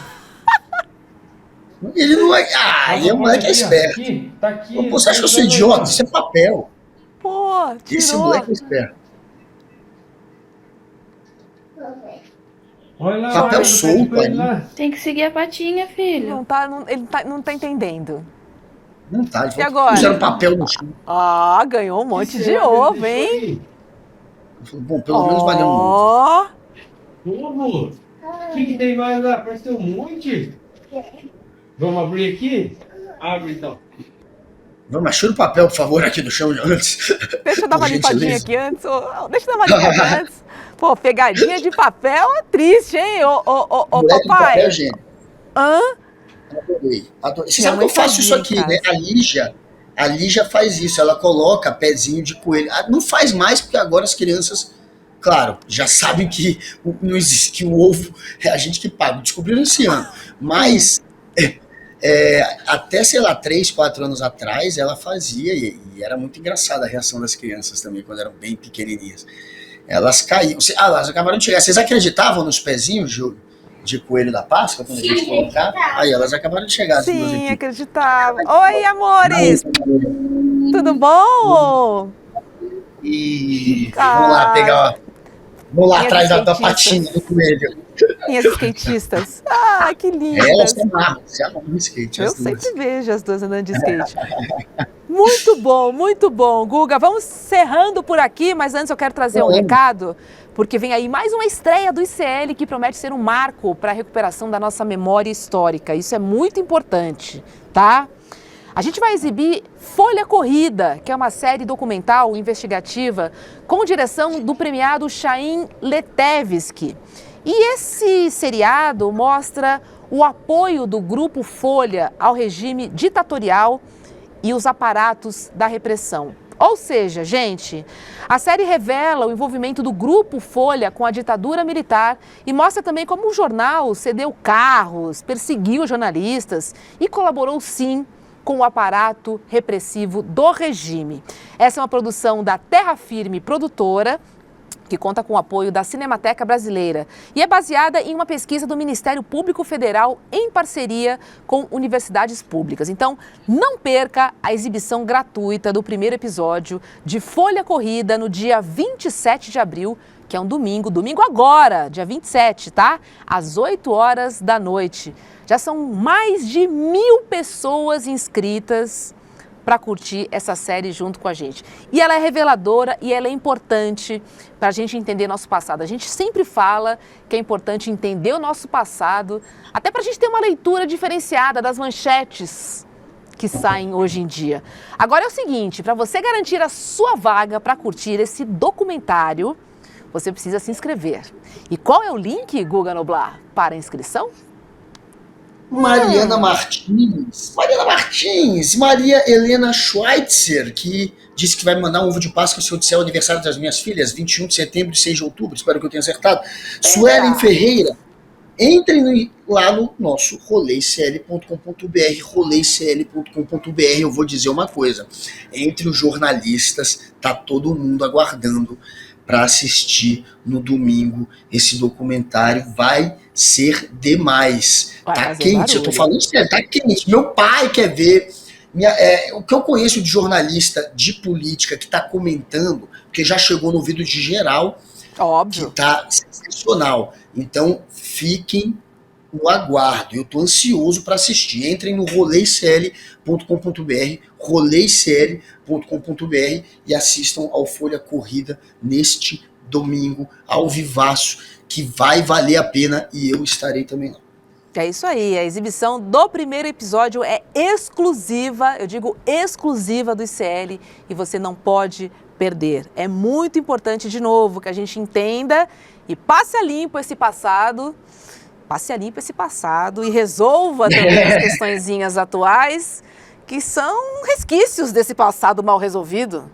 Ele não é. Ah, Abre ele é a um porta moleque aqui, ó. esperto. Aqui, tá aqui. Pô, você acha que eu sou idiota? Isso é papel. Pô, Esse tirou. moleque é esperto. Olha lá, Papel olha, pé de solto coelho aí. lá. Tem que seguir a patinha, filho. Não tá entendendo. Não tá. Ele E falou agora? que puseram papel no chão. Ah, ganhou um monte de será que ovo, ele deixou hein? aí? Ele falou, bom, pelo menos valeu um ovo. Ó. Ovo? O que tem mais lá? Parece ter um monte. Vamos abrir aqui? Abre então. Vamos, achar o papel, por favor, aqui do chão antes. Deixa eu dar uma Por limpadinha gentileza. aqui antes. Deixa eu dar uma limpadinha antes. Pô, pegadinha de papel é triste, hein? Ô, Moleque do papai. papel, gênio. Hã? Adorei. Você Minha sabe que eu mãe faço isso fazia aqui, em né? A Lígia faz isso. Ela coloca pezinho de coelho. Ah, não faz mais, porque agora as crianças, claro, já sabem que não existe, que o ovo é a gente que paga. Descobriram esse ano. Mas até, sei lá, 3, 4 anos atrás, ela fazia, e era muito engraçada a reação das crianças também, quando eram bem pequenininhas. Elas caíam. Elas acabaram de chegar. Vocês acreditavam nos pezinhos de coelho da Páscoa, quando a gente colocava? Aí elas acabaram de chegar. Sim, acreditava. Oi, amores. Tudo bom? E vamos lá pegar. Vamos lá Minhas atrás da skatistas. patinha do coelho. Minhas skatistas. Ah, que lindas. Elas se amam no skate. Eu as duas. sempre vejo as duas andando de skate. Muito bom, muito bom. Guga, vamos encerrando por aqui, mas antes eu quero trazer um recado, porque vem aí mais uma estreia do ICL que promete ser um marco para a recuperação da nossa memória histórica. Isso é muito importante, tá? A gente vai exibir Folha Corrida, que é uma série documental investigativa com direção do premiado Chaim Letevsky. E esse seriado mostra o apoio do Grupo Folha ao regime ditatorial e os aparatos da repressão. Ou seja, gente, a série revela o envolvimento do Grupo Folha com a ditadura militar e mostra também como o jornal cedeu carros, perseguiu jornalistas e colaborou, sim, com o aparato repressivo do regime. Essa é uma produção da Terra Firme Produtora, que conta com o apoio da Cinemateca Brasileira e é baseada em uma pesquisa do Ministério Público Federal em parceria com universidades públicas. Então, não perca a exibição gratuita do primeiro episódio de Folha Corrida no dia 27 de abril, que é um domingo agora, dia 27, tá? Às 8 horas da noite. Já são mais de 1.000 pessoas inscritas para curtir essa série junto com a gente. E ela é reveladora e ela é importante para a gente entender nosso passado. A gente sempre fala que é importante entender o nosso passado, até para a gente ter uma leitura diferenciada das manchetes que saem hoje em dia. Agora é o seguinte, para você garantir a sua vaga para curtir esse documentário, você precisa se inscrever. E qual é o link, Guga Noblar, para a inscrição? Mariana Martins, Maria Helena Schweitzer, que disse que vai me mandar um ovo de Páscoa se eu disser o aniversário das minhas filhas, 21 de setembro e 6 de outubro, espero que eu tenha acertado. Suelen Ferreira, entrem lá no nosso roleicl.com.br, roleicl.com.br. Eu vou dizer uma coisa, entre os jornalistas, tá todo mundo aguardando para assistir no domingo esse documentário. Vai ser demais. Tá quente, eu tô falando sério, tá quente. Meu pai quer ver. O que eu conheço de jornalista de política que tá comentando, porque já chegou no ouvido de geral, óbvio, que tá sensacional. Então, fiquem no aguardo. Eu tô ansioso para assistir. Entrem no roleicl.com.br, roleicl.com.br e assistam ao Folha Corrida neste domingo, ao vivaço, que vai valer a pena e eu estarei também lá. É isso aí, a exibição do primeiro episódio é exclusiva, eu digo exclusiva do ICL, e você não pode perder. É muito importante, de novo, que a gente entenda e passe a limpo esse passado e resolva também as questõezinhas atuais, que são resquícios desse passado mal resolvido.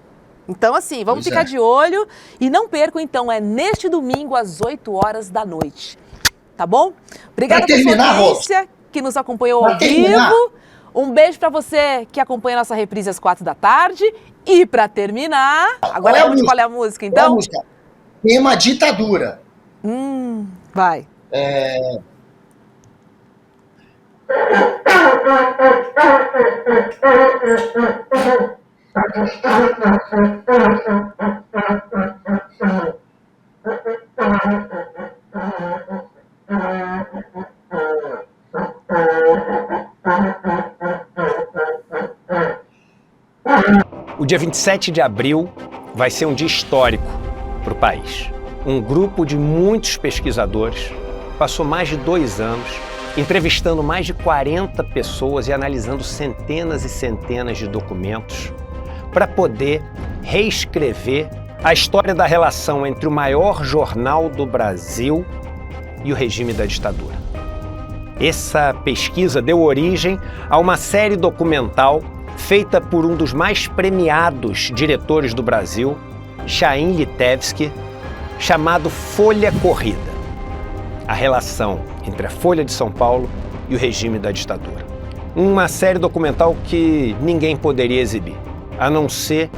Então, assim, vamos ficar de olho e não percam, então, é neste domingo às 8 horas da noite. Tá bom? Obrigada por sua audiência, que nos acompanhou ao vivo. Um beijo pra você que acompanha a nossa reprise às 4 da tarde. E pra terminar, agora qual é a música, então? Qual é a música? Tema ditadura. Vai. O dia 27 de abril vai ser um dia histórico para o país. Um grupo de muitos pesquisadores passou mais de 2 anos entrevistando mais de 40 pessoas e analisando centenas e centenas de documentos para poder reescrever a história da relação entre o maior jornal do Brasil e o regime da ditadura. Essa pesquisa deu origem a uma série documental feita por um dos mais premiados diretores do Brasil, Chaim Litevski, chamado Folha Corrida. A relação entre a Folha de São Paulo e o regime da ditadura. Uma série documental que ninguém poderia exibir, a não ser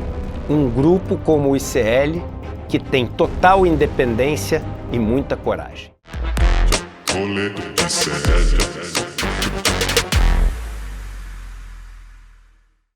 um grupo como o ICL, que tem total independência e muita coragem. Rolê do ICL.